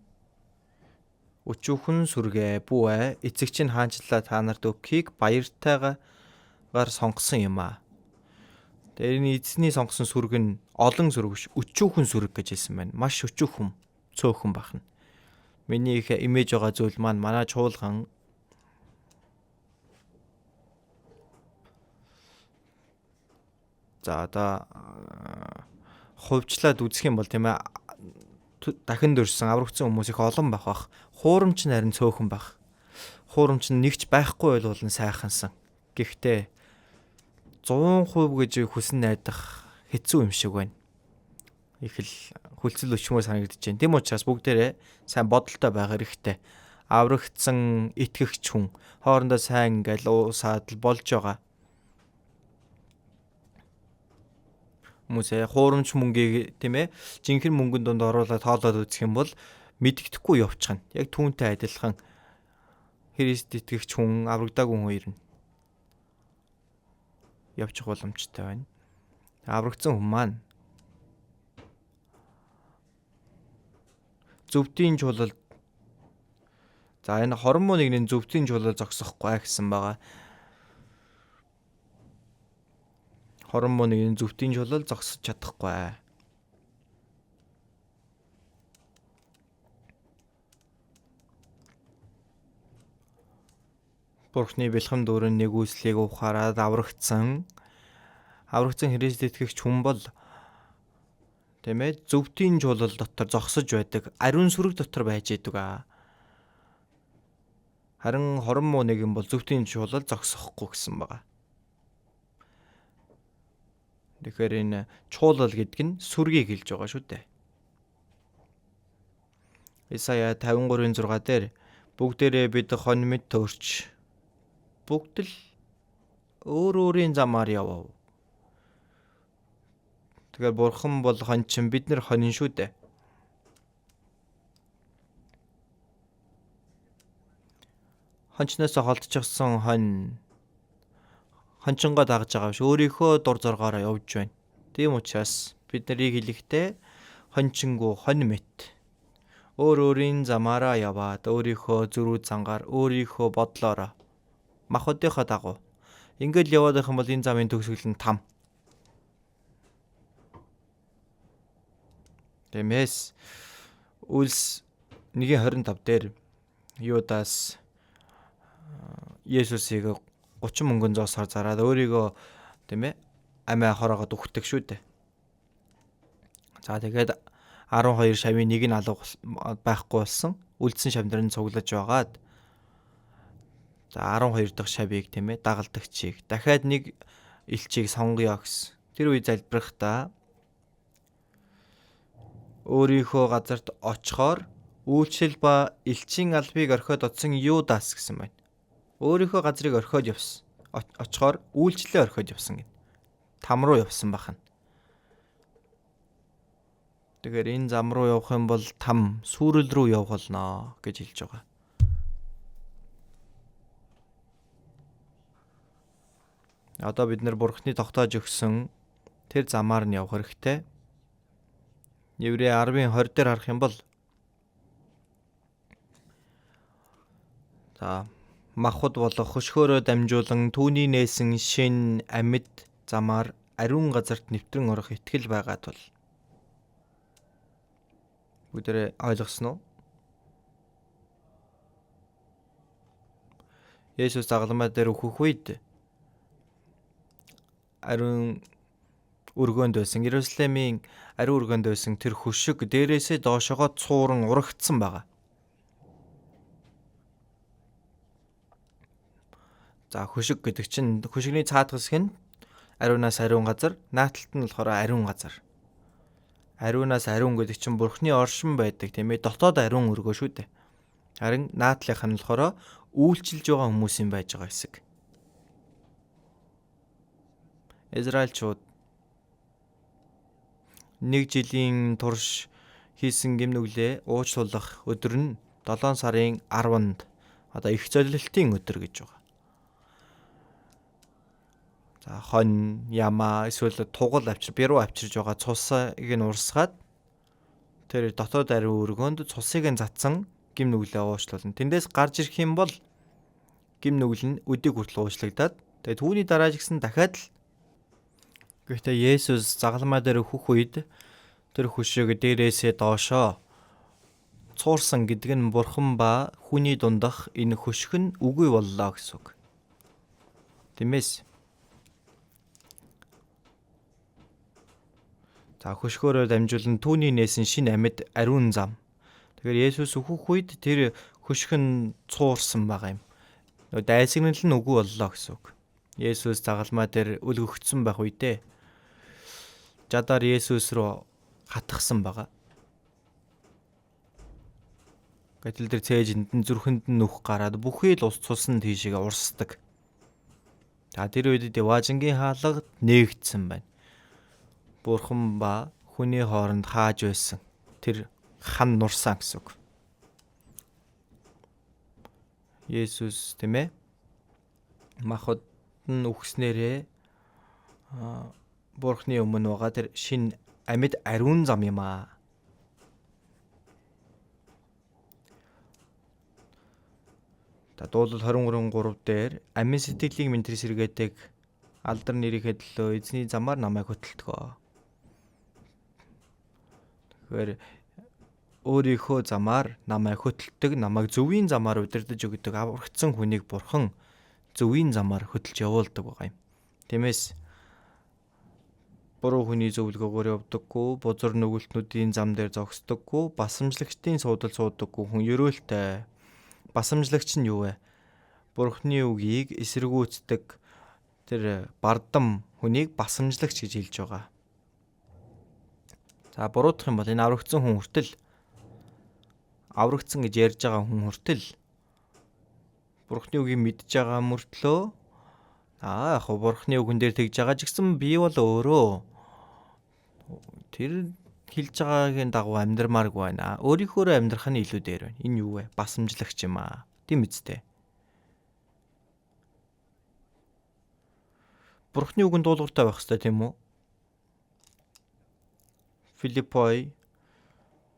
Өчүүхэн сүргээ бүүэ эцэг чинь хаанчлаа та нарт өгөхийг баяртайгаар сонгосон юм аа. Тэр энэ эзний сонгосон сүрэг нь олон сүрэг биш, өчүүхэн сүрэг гэж хэлсэн байна. Маш өчүүхэн, цөөхөн бахна. Миний их имиж байгаа зүйл маань манай чуулган за одоо хувьчлаад үзэх юм бол тийм ээ дахин дөрсөн аврагдсан хүмүүс их олон байх. Хуурамч нь харин цөөхөн байх. Хуурамч нь нэгч байхгүй бол сайхансан. Гэхдээ 100% гэж хүсэн найдах хэцүү юм шиг байна. Их л хүлцэл өчмөр санагдаж байна. Тэм учраас бүгдээрээ сайн бодолтой байх хэрэгтэй. Аврагдсан итгэгч хүн хоорондоо сайн ингээл уусаад л болж байгаа. Хүмүүсээ хуурамч мөнгийг тийм ээ жинхэнэ мөнгөнд донд оруулаад тоолоод үзэх юм бол мэддэхгүй явчихна. Яг түүнтэй адилхан Христ итгэгч хүн аврагдаагүй хүн ирнэ. Явчих боломжтой байна. Аврагдсан хүн маань зөвдийн чуулал за энэ хормоо нэгний зөвдийн чуулал зогсохгүй гэсэн байгаа. хорон мууны зүвтийн чулал зогсож чадахгүй. Бурхны бэлхэм дүүрэн нэгүслийг ухаарад аврагдсан Христэд итгэгч хүн бол тийм ээ зөвтийн чулал дотор зогсож байдаг, ариун сүрэг дотор байж идэг. Харин хорон муу нэгэн бол зөвтийн чулал зогсохгүй гэсэн байгаа. Тэгэхээр энэ чуулал гэдэг нь сүргийг хэлж байгаа шүү дээ. Исая 53:6 дээр бүгдээрээ бид хон мэд төрч бүгд л өөр өөрийн замаар явав. Тэгэхээр бурхан бол хончин, бид нар хонин шүү дээ. Хончноос холдчихсан хончингоо дагж байгаа биш, өөрийнхөө дур зоргоороо явж байна. Тийм учраас бид нарыг хэлэхдээ хончингуу хон мэт өөр өөрийн замаараа яваад өөрийнхөө зөрүү зангаар өөрийнхөө бодлороо махбодынхоо дагуу ингээд яваад байх юм бол энэ замын төгсгөл нь там. Тиймээс Үлс 1:25 дээр Юдас Есүсийг 30 мөнгөн зоосоор зараад өөрийгөө тийм ээ амиа хороогод үхдэг шүү дээ. За тэгээд 12 шавийн нэг нь алга байхгүй болсон. Үлдсэн шамдрын цуглаж байгаад за 12 дахь шавийг тийм ээ дагалдагчийг дахиад нэг элчийг сонгоё гэсэн. Тэр үе залбирахдаа өөрийнхөө газарт очихоор үйлчлэл ба элчийн албыг орхиод оцсон Юдас гэсэн байна. Өөрийнхөө газрыг орхиод явсан. Очихоор үйлчлэлээ орхиод явсан гэнэ. Там руу явсан бахна. Тэгэхээр энэ зам руу явах юм бол там сүрэл рүү явах болно гэж хэлж байгаа. Одоо бид нар Бурхны тогтоож өгсөн тэр замаар нь явах хэрэгтэй. Еврей 10:20 дээр харах юм бол за махбод болох хөшгөөрөө дамжуулан түүний нээсэн шин амьд замаар ариун газарт нэвтрэн орох итгэл байгаа тул бүгдээ ойлгосноо? Есүс загалмай дээр өөхөх үед ариун өргөөнд байсан Иерусалимийн ариун өргөөнд байсан тэр хөшиг дээрээсээ доошогоо цууран урагдсан байгаа. За хөшиг гэдэг чинь хөшигний цаад хэсэг нь ариунаас ариун газар, нааталт нь болохоор ариун газар. Ариунаас ариун гэдэг чинь Бурхны оршин байдаг тийм ээ, дотоод ариун өргөө шүү дээ. Харин наатлынх нь болохоор үйлчилж байгаа хүмүүсийн байж байгаа хэсэг. Израильчууд 1 жилийн турш хийсэн гимнүглээ уучлуулах өдөр нь 7 сарын 10-нд одоо их золилтын өдөр гэж байгаа. За хон, ямаа эсвэл тугал бируу авчирж байгаа цусыг нь урсгаад тэр дотоод ариун өргөөнд цусыг нь цацсан гимнүглээ уучлуулна. Тэндээс гарч ирэх юм бол гимнүгэл нь өдийг хүртэл уучлагдаад тэгээд түүний дараа ч гэсэн дахиад л гэхдээ Есүс загалмай дээр өөхөх үед тэр хөшиг дээрээсээ доошоо цуурсан гэдэг нь Бурхан ба хүний дундах энэ хөшиг нь үгүй боллоо гэсэн үг. Тиймээс за хөшгөөрөө дамжуулан түүний нээсэн шин амьд ариун зам. Тэгэхээр Есүс өөхөх үед тэр хөшиг нь цуурсан байгаа юм. Дайсагнал нь үгүй боллоо гэсэн үг. Есүс загалмай дээр үлгөгдсөн байх үедээ жадаар Есүс рүү хатгсан байгаа. Гэтэл тэр цээжинд нь зүрхэнд нь нүх гараад бүхий л ус цусан тийшээ урсдаг. За тэр үед Деважингийн хаалга нээгдсэн байна. Бурхан ба хүний хооронд хааж байсан тэр хан нурсан гэсэн үг. Есүс тийм ээ махбод нь үхснээрээ Бурхны өмнө байгаа тэр шин амьд ариун зам юм аа. Та дуулал 23:3 дээр амин сэтгэлийг минь тэр сэргээдэг Алдар нэрийнхээ төлөө эзний замаар намайг хөтэлтгөө. Тэгэхээр өөрийнхөө замаар намайг хөтэлдэг, намайг зөвийн замаар удирдах өгдөг аврагдсан хүнийг Бурхан зөвийн замаар хөтэлж явуулдаг байгаа юм. Тиймээс буруу хүний зөвлөгөөгөөр явдаггүй, бузар нүгэлтнүүдийн зам дээр зогсдоггүй, басамжлагчдын суудал суудаггүй хүн ерөөлтэй. Басамжлагч нь юу вэ? Бурханы үгийг эсэргүүцдэг тэр бардам хүнийг басамжлагч гэж хэлж байгаа. За буруудах юм бол энэ аврагдсан хүн хүртэл аврагдсан гэж ярьж байгаа хүн хүртэл Бурханы үгийг мэдж байгаа мөртлөө яг Бурханы үгэн дээр тэгж байгаа ч гэсэн би бол өөрөө тэр хэлж байгаагийн дагуу амьдрмааргүй байна. Өөрийнхөө амьдрах нь илүү дээр байна. Энэ юу вэ? Басамжлагч юм аа. Тийм үстэй. Бурханы үгэнд дуулууртай байх хэрэгтэй тийм үү? Филиппой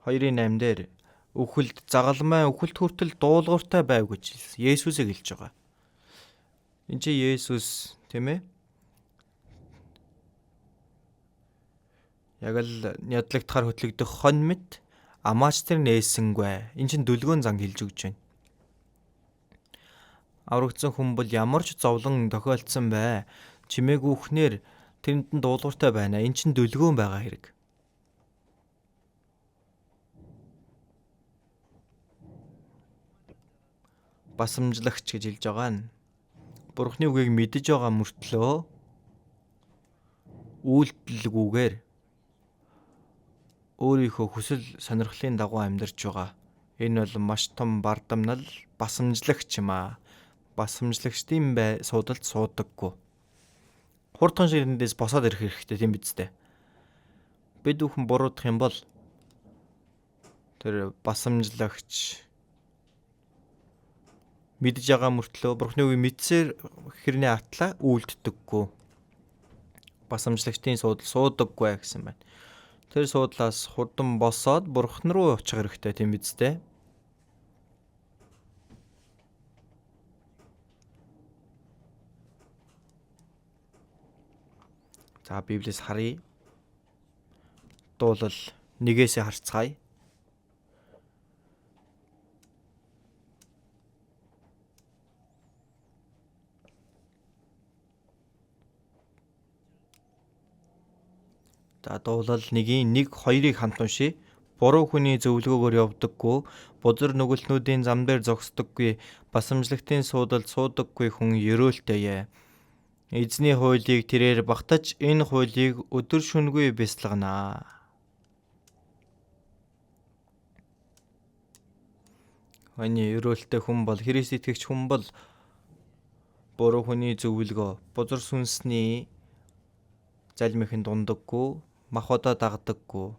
2:8 дээр үхэлд загалмай үхэлд хүртэл дуулууртай байв гэж Есүсийг хэлж байгаа. Энд чи Есүс тийм ээ? Яг л нядлагдахаар хөтлөгдөх хон мэт амаач тэр нээсэнгүй. Энд чин дүлгөөн занг хэлж өгч байна. Аврагдсан хүн бол ямар ч зовлон тохиолдсон бай. Чимээг үхнээр тэрэнд нь дуулууртай байна. Энд чин дүлгөөн байгаа хэрэг. Басамжлагч гэж хэлж байгаа нь Бурханы үгийг мэдж байгаа мөртлөө үйлдэлгүйгээр өөрийнхөө хүсэл сонирхлын дагуу амьдарч байгаа. Энэ бол маш том бардамнал басамжлагч юм аа. Басамжлагчдын суудалд суудаггүй. Хурдхан ширэндээс босоод ирэх хэрэгтэй тийм биз дээ. Бид бүхэн буруудах юм бол тэр басамжлагч мэдж байгаа мөртлөө Бурханы үгийг мэдсээр хэрний атлаа үйлддэггүй. Басамжлагчдын суудал суудаггүй гэсэн байна. Тэр суудлаас хурдан босоод Бурхан руу очих хэрэгтэй тийм биз дээ. За Библиэс харъя. Дуулал 1-ээс харцгаая. За дуулал 1-ийн 1-2-ыг хамт уншия. Буруу хүний зөвлөгөөгөөр явдаггүй, бузар нүгэлтнүүдийн зам дээр зогсдоггүй, басамжлагтын суудалд суудаггүй хүн ерөөлтэйе. Эзний хуулийг тэрээр багтаж энэ хуулийг өдөр шөнөгүй бясалганаа. Хани ерөөлтэй хүн бол Христ итгэгч хүн бол буруу хүний зөвлөгөө, бузар сүнсний залмихэн дундаггүй, махбодоо дагдаггүй,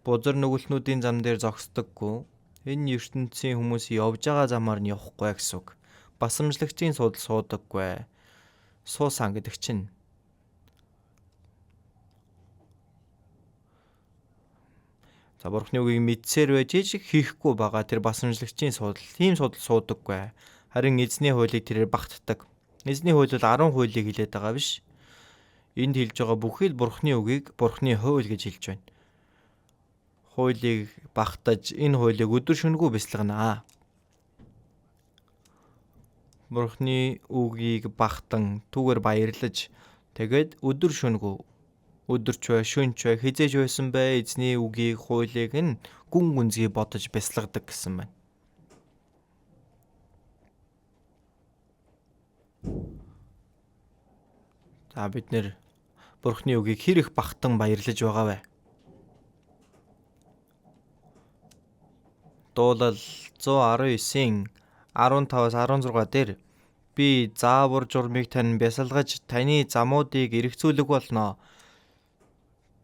бузар нүгэлтнүүдийн зам дээр зогсдоггүй, энэ ертөнцийн хүмүүс явж байгаа замаар нь явахгүй гэсэн үг. Басамжлагчийн суудал суудаггүй. Суусан гэдэг чинь за Бурханы үгийг мэдсээр байж хийхгүй байгаа тэр басамжлагчийн суудал, тийм суудал суудаггүй. Харин эзний хуулийг тэрээр багтдаг. Эзний хууль бол 10 хуулийг хэлээд байгаа биш. Энд хэлж байгаа бүхий л Бурханы үгийг Бурханы хууль гэж хэлж байна. Хуулийг багтаж энэ хуулийг өдөр шөнөгүй бясалганаа. Бурханы үгийг багтан түүгээр баярлаж тэгээд өдөр шөнөгүй өдөрч бай, шөнөч бай, хизээж байсан бай эзний үгийг, хуулийг нь гүн гүнзгий бодож бясалгадаг гэсэн байна. За бид нэр Бурханы үгийг хэр их багтан баярлаж байгаа вэ? Дуулал 119-ийн 15-аас 16 дээр би заавар журмыг тань бясалгаж таны замуудыг эргэцүүлэх болно.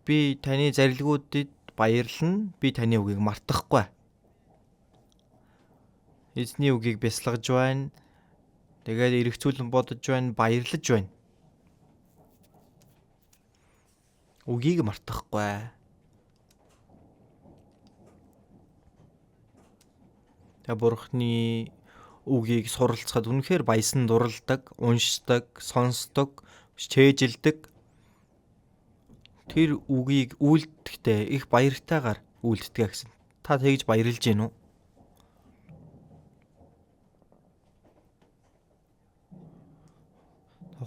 Би таны зарилгуудад баярлана. Би таны үгийг мартахгүй. Эзний үгийг бясалгаж байна. Тэгээд эргэцүүлэн бодож байна, баярлаж байна. Үгийг мартахгүй. Тэгээ Бурханы үгийг суралцахад үнэхээр баясан дурладаг, уншдаг, сонсдог, чэйжилдэг. Тэр үгийг үйлдэхдээ их баяртайгаар үйлддэг гэсэн. Та тэгж баярлж гин үү?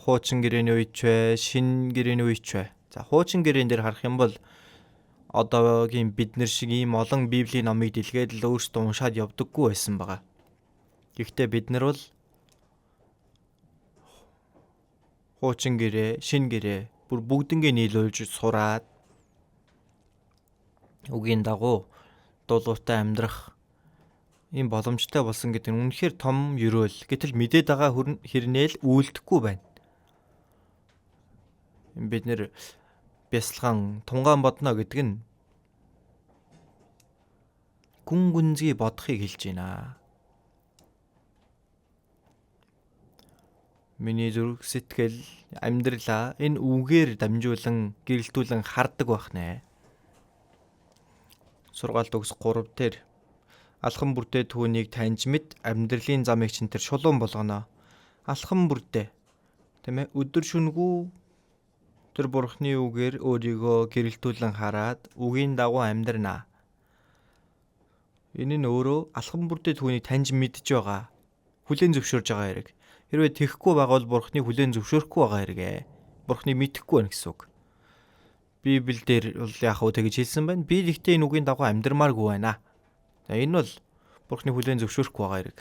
Хуучин гэрээний үеч вэ, шинэ гэрээний үеч вэ? За хуучин гэрээн дээр харах юм бол одоогийн бид нар шиг ийм олон Библийн номыг дэлгээд л өөрсдөө уншаад явдаггүй байсан байгаа. Гэхдээ бид нар бол хуучин гэрээ, шинэ гэрээ бүр бүгднгээ нийлүүлж сураад үгийн дагуу дуулууртай амьдрах ийм боломжтой болсон гэдэг нь үнэхээр том ерөөл. Гэтэл мэдээд байгаа хэрнээл үйлдэхгүй байна. Бид нэр бясалган тунгаан бодно гэдэг нь гүн гүнзгий бодохыг хэлж байна. Миний зүрх сэтгэл амьдралаа энэ үгээр дамжуулан гэрэлтүүлэн хардаг байх нэ. Сургаалт төгс 3 дээр алхам бүртээ түүнийг таньж мэд амьдралын замыг чинь тэр шулуун болгоно. Алхам бүртээ тийм ээ өдөр шөнөгүй тэр бурхны үгээр өөрийгөө гэрэлтүүлэн хараад үгийн дагуу амьдрнаа. Энэ нь өөрөө алхам бүртээ түүнийг таньж мэдж байгаа. Хүлээн зөвшөөрж байгаа хэрэг. Хэрвээ тэхгүй байгаа бол бурхны хүлээн зөвшөөрөхгүй байгаа хэрэгээ. Бурхны мэдэхгүй байна гэсэн үг. Библиэлд бол яах вэ гэж хэлсэн байна. Би ихтэй энэ үгийн дагуу амьдрмааргүй байна. За энэ бол бурхны хүлээн зөвшөөрөхгүй байгаа хэрэг.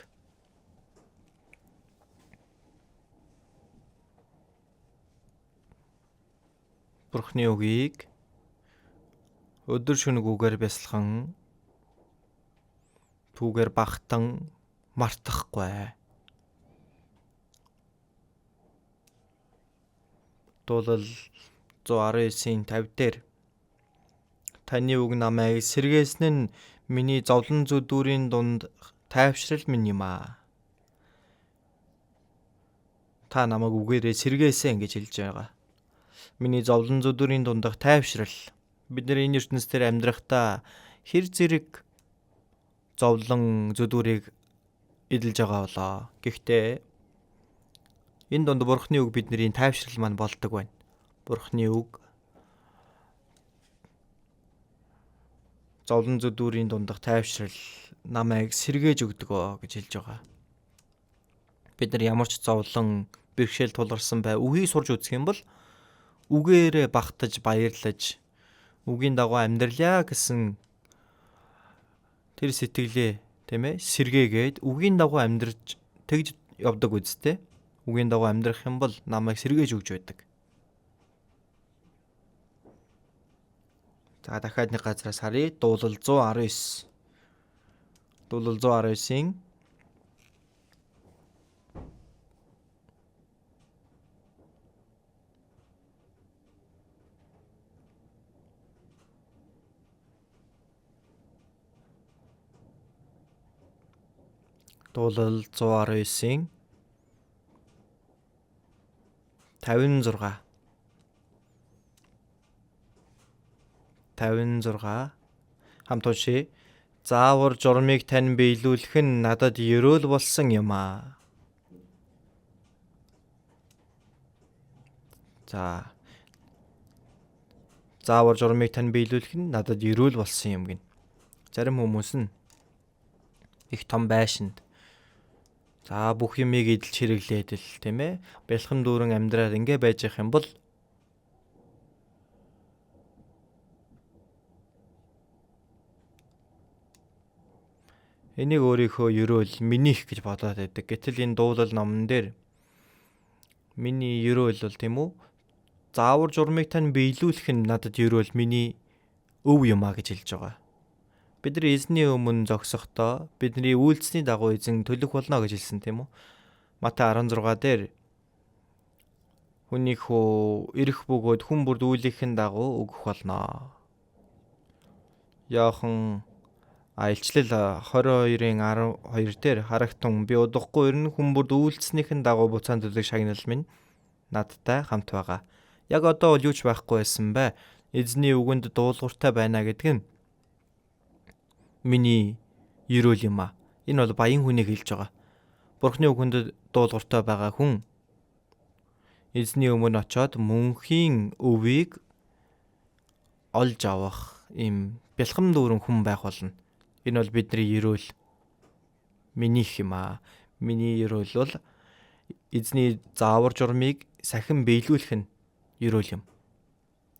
Бурхны үгийг өдөр шөнөгүүгээр бясалхан түүгээр багтан мартахгүй. Дуулал 119-ийн 50 дээр таны үг намайг сэргээсэн нь миний зовлон зүдүүрийн дунд тайвшрал минь юм аа. Та намайг үгээрээ сэргээсэн гэж хэлж байгаа. Миний зовлон зүдүүрийн дундах тайвшрал. Бид нар энэ ертөнцийн амьдрахдаа хэр зэрэг зовлон зүдүүрийг эдэлж байгаа болоо. Гэхдээ энэ донд бурхны үг бидний тайвшрал маань болдог байна. Бурхны үг зовлон зүдүүрийн дундах тайвшрал намайг сэргээж өгдөг гэж хэлж байгаа. Бид нар ямар ч зовлон бэрхшээл тулгарсан бай үгийг сурж үзэх юм бол үгээрээ багтаж баярлаж үгийн дагуу амьдралаа гэсэн тэр сэтгэлээ тийм ээ сэргээгээд үгийн дагуу амьдрж тэгж явдаг үсттэй. Үгийн дагуу амьдрах юм бол намайг сэргээж өгж байдаг. За дахиад нэг газраас харъя. Дуулал 119. Дуулал 119-ийн Дуулал 119-ийн 56 хамт уншия. Заавар журмыг тань биелүүлэх нь надад ерөөл болсон юм аа. За. Заавар журмыг тань биелүүлэх нь надад ерөөл болсон юм гин. Зарим хүмүүс нь их том байшинд за бүх юмыг эдэлж хэрэглээд л тийм ээ. Бэлхэн дүүрэн амьдраад ингэ байж явах юм бол энийг өөрийнхөө ерөөл минийх гэж бодоод байдаг. Гэтэл энэ дуулал номон дээр миний ерөөл бол тийм үү? Заавар журмыг тань биелүүлэх нь надад ерөөл миний өв юм а гэж хэлж байгаа. Бидний эзний өмнө зогсохдоо бидний үйлцний дагуу эзэн төлөх болно гэж хэлсэн тийм үү? Матай 16 дээр хүнийхөө эрх бөгөөд хүн бүрд үйлийнхэн дагуу өгөх болно. Яахан Илчлэл 22-ын 12 дээр харагтун би удахгүй ирнэ хүн бүрд үйлцснийхэн дагуу буцаан төлөг шагнал минь надтай хамт байгаа. Яг одоо бол юу ч байхгүй байсан бай. Эзний үгэнд дуулууртай байна гэдэг нь миний ерөөл юм а. Энэ бол баян хүнийг хэлж байгаа. Бурхны үгэнд дуулууртай байгаа хүн эзний өмнө очоод мөнхийн өвийг олж авах ийм бэлхэм дүүрэн хүн байх болно. Энэ бол бидний ерөөл минийх юм аа. Миний ерөөл бол эзний заавар журмыг сахин биелүүлэх нь ерөөл юм.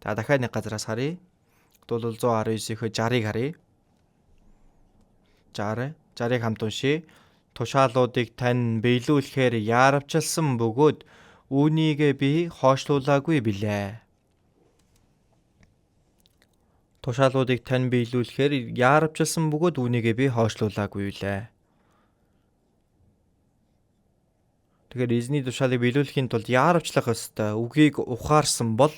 За дахиад нэг газраас харъя. Дуулал 119-ийн 60-ыг харъя. 60-ыг хамт уншъя. Тушаалуудыг тань биелүүлэхээр яарвчилсан бөгөөд үүнийгээ би хоошлуулаагүй билээ. Тушаалуудыг тань биелүүлэхээр яарвчилсан бөгөөд үүнийгээ би хоошлуулаагүй билээ. Тэгэхээр эзний тушаалыг биелүүлэхийн тулд яарвчлах ёстой. Үгийг ухаарсан бол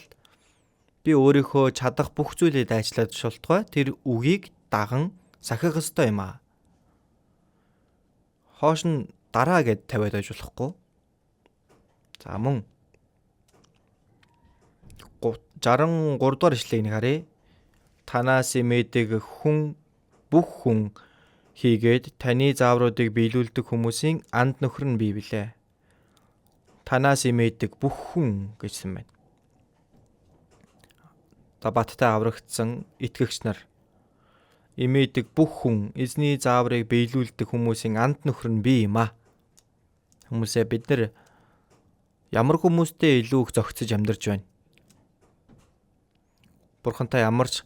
би өөрийнхөө чадах бүх зүйлээ дайчлаад шултгай тэр үгийг даган сахих ёстой юм аа. Хоош нь дараа гэд тавиад байж болохгүй. За мөн 63 дугаар ишлэгийг харъя. Танаас имээдэг хүн бүх хүн хийгээд таны заавруудыг биелүүлдэг хүмүүсийн анд нөхөр нь бий билээ. Танаас имээдэг бүх хүн гэсэн байна. За баттай аврагдсан итгэгч нар имээдэг бүх хүн эзний зааврыг биелүүлдэг хүмүүсийн анд нөхөр нь би юм аа. Хүмүүсээ бид нар ямар хүмүүстэй илүү их зохицож амьдарч байна. Бурхантай ямарч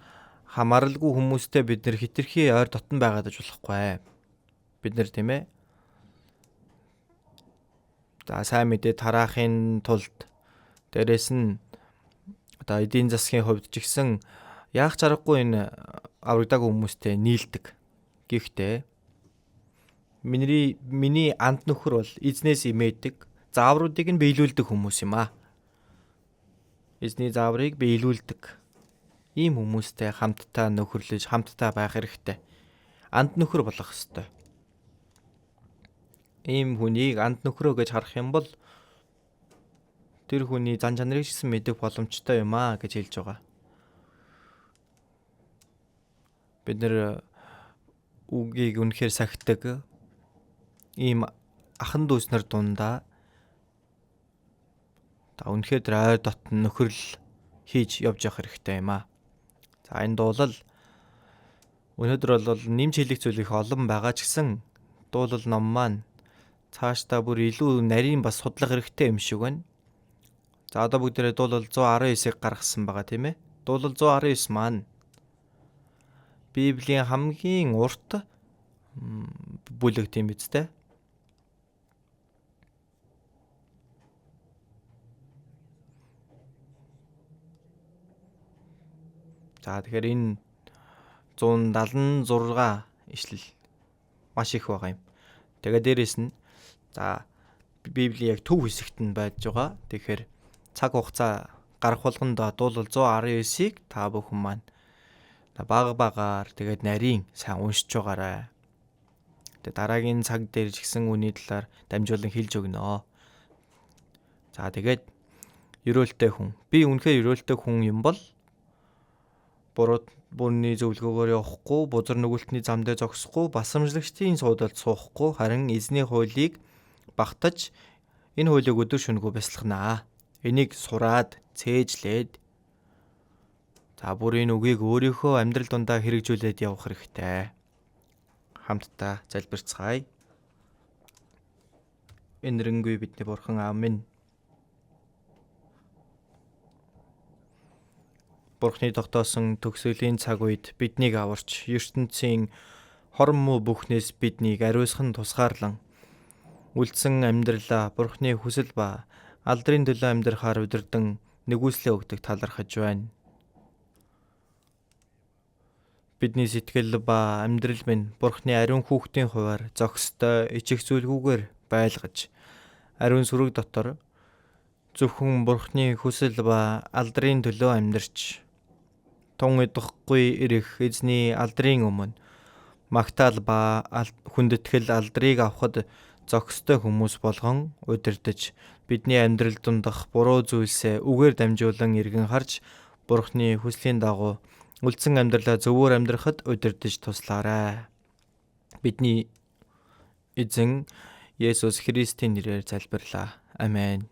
хамааралгүй хүмүүстэй бид нар хитрхи ойр дотн байгаад аж болохгүй. Бид нар тийм ээ. За сайн мэдээ тараахын тулд дээрэс нь одоо эдийн засгийн хувьд ч гэсэн яах чаргагүй энэ аврагдаагүй хүмүүстэй нийлдэг. Гэхдээ миний анд нөхөр бол эзнээс имээдэг заавруудыг нь биелүүлдэг хүмүүс юм аа. Эзний зааврыг биелүүлдэг ийм хүмүүстэй хамтдаа нөхөрлөж хамтдаа байх хэрэгтэй. Анд нөхөр болох ёстой. Ийм хүнийг анд нөхрөө гэж харах юм бол тэр хүний зан чанарыг ч гэсэн мэдэх боломжтой юм аа гэж хэлж байгаа. Бид нэр үгийг үнэхээр сахидаг ийм ахан дүүс нар дундаа үнэхээр тэр ойр дотн нөхөрл хийж явж явах хэрэгтэй юм аа. За энэ дуулал өнөөдөр бол нэмж хэлэх зүйл их олон байгаа ч гэсэн дуулал ном маань цаашдаа бүр илүү нарийн бас судлах хэрэгтэй юм шиг байна. За одоо бүгдээрээ дуулал 119-ийг гаргасан байгаа тийм ээ. Дуулал 119 маань Библийн хамгийн урт бүлэг тийм биз дээ. За тэгэхээр энэ 176 ишлэл маш их байгаа юм. Тэгээ дээрэс нь за Библийн яг төв хэсэгт нь байж байгаа. Тэгэхээр цаг хугацаа гарах болгонд дуулал 119-ийг та бүхэн маань багаар тэгээд нарийн сайн уншиж байгаарай. Тэгээд дараагийн цаг дээр ч гэсэн үний талаар дамжуулан хэлж өгнө. За тэгээд ерөөлтэй хүн. Би үнэхээр ерөөлтэй хүн юм бол бүрний зөвлөгөөгөөр явахгүй, бузар нүгэлтний зам дээр зогсохгүй, басамжлагчдын суудалд суухгүй, харин эзний хуулийг багтаж энэ хуулийг өдөр шөнөгүй бясалганаа. Энийг сураад, цээжлээд за бүр энэ үгийг өөрийнхөө амьдрал дундаа хэрэгжүүлээд явах хэрэгтэй. Хамтдаа залбирцгаая. Энэрэнгүй бидний бурхан амен. Бурхны тогтоосон төгсгөлийн цаг үед биднийг аварч ертөнцийн хорон муу бүхнээс биднийг ариусхан тусгаарлан үлдсэн амьдралаа Бурхны хүсэл ба алдрын төлөө амьдрахаар удирдан нэгүслээ өгдөг талархаж байна. Бидний сэтгэл ба амьдрал минь Бурхны ариун хүүхдийн хуваар зохистой ичих зүйлгүйгээр байлгаж ариун сүрэг дотор зөвхөн Бурхны хүсэл ба алдрын төлөө амьдарч тун идахгүй ирэх эзний алдрын өмнө магтаал ба хүндэтгэл алдрыг авахд зохистой хүмүүс болгон удирдах бидний амьдрал дундах буруу зүйлсээ үгээр дамжуулан иргэн харж Бурхны хүслийн дагуу үлдсэн амьдралаа зөвөр амьдрахад удирдах туслаарай. Бидний эзэн Есүс Христийн нэрээр залбирлаа. Амен.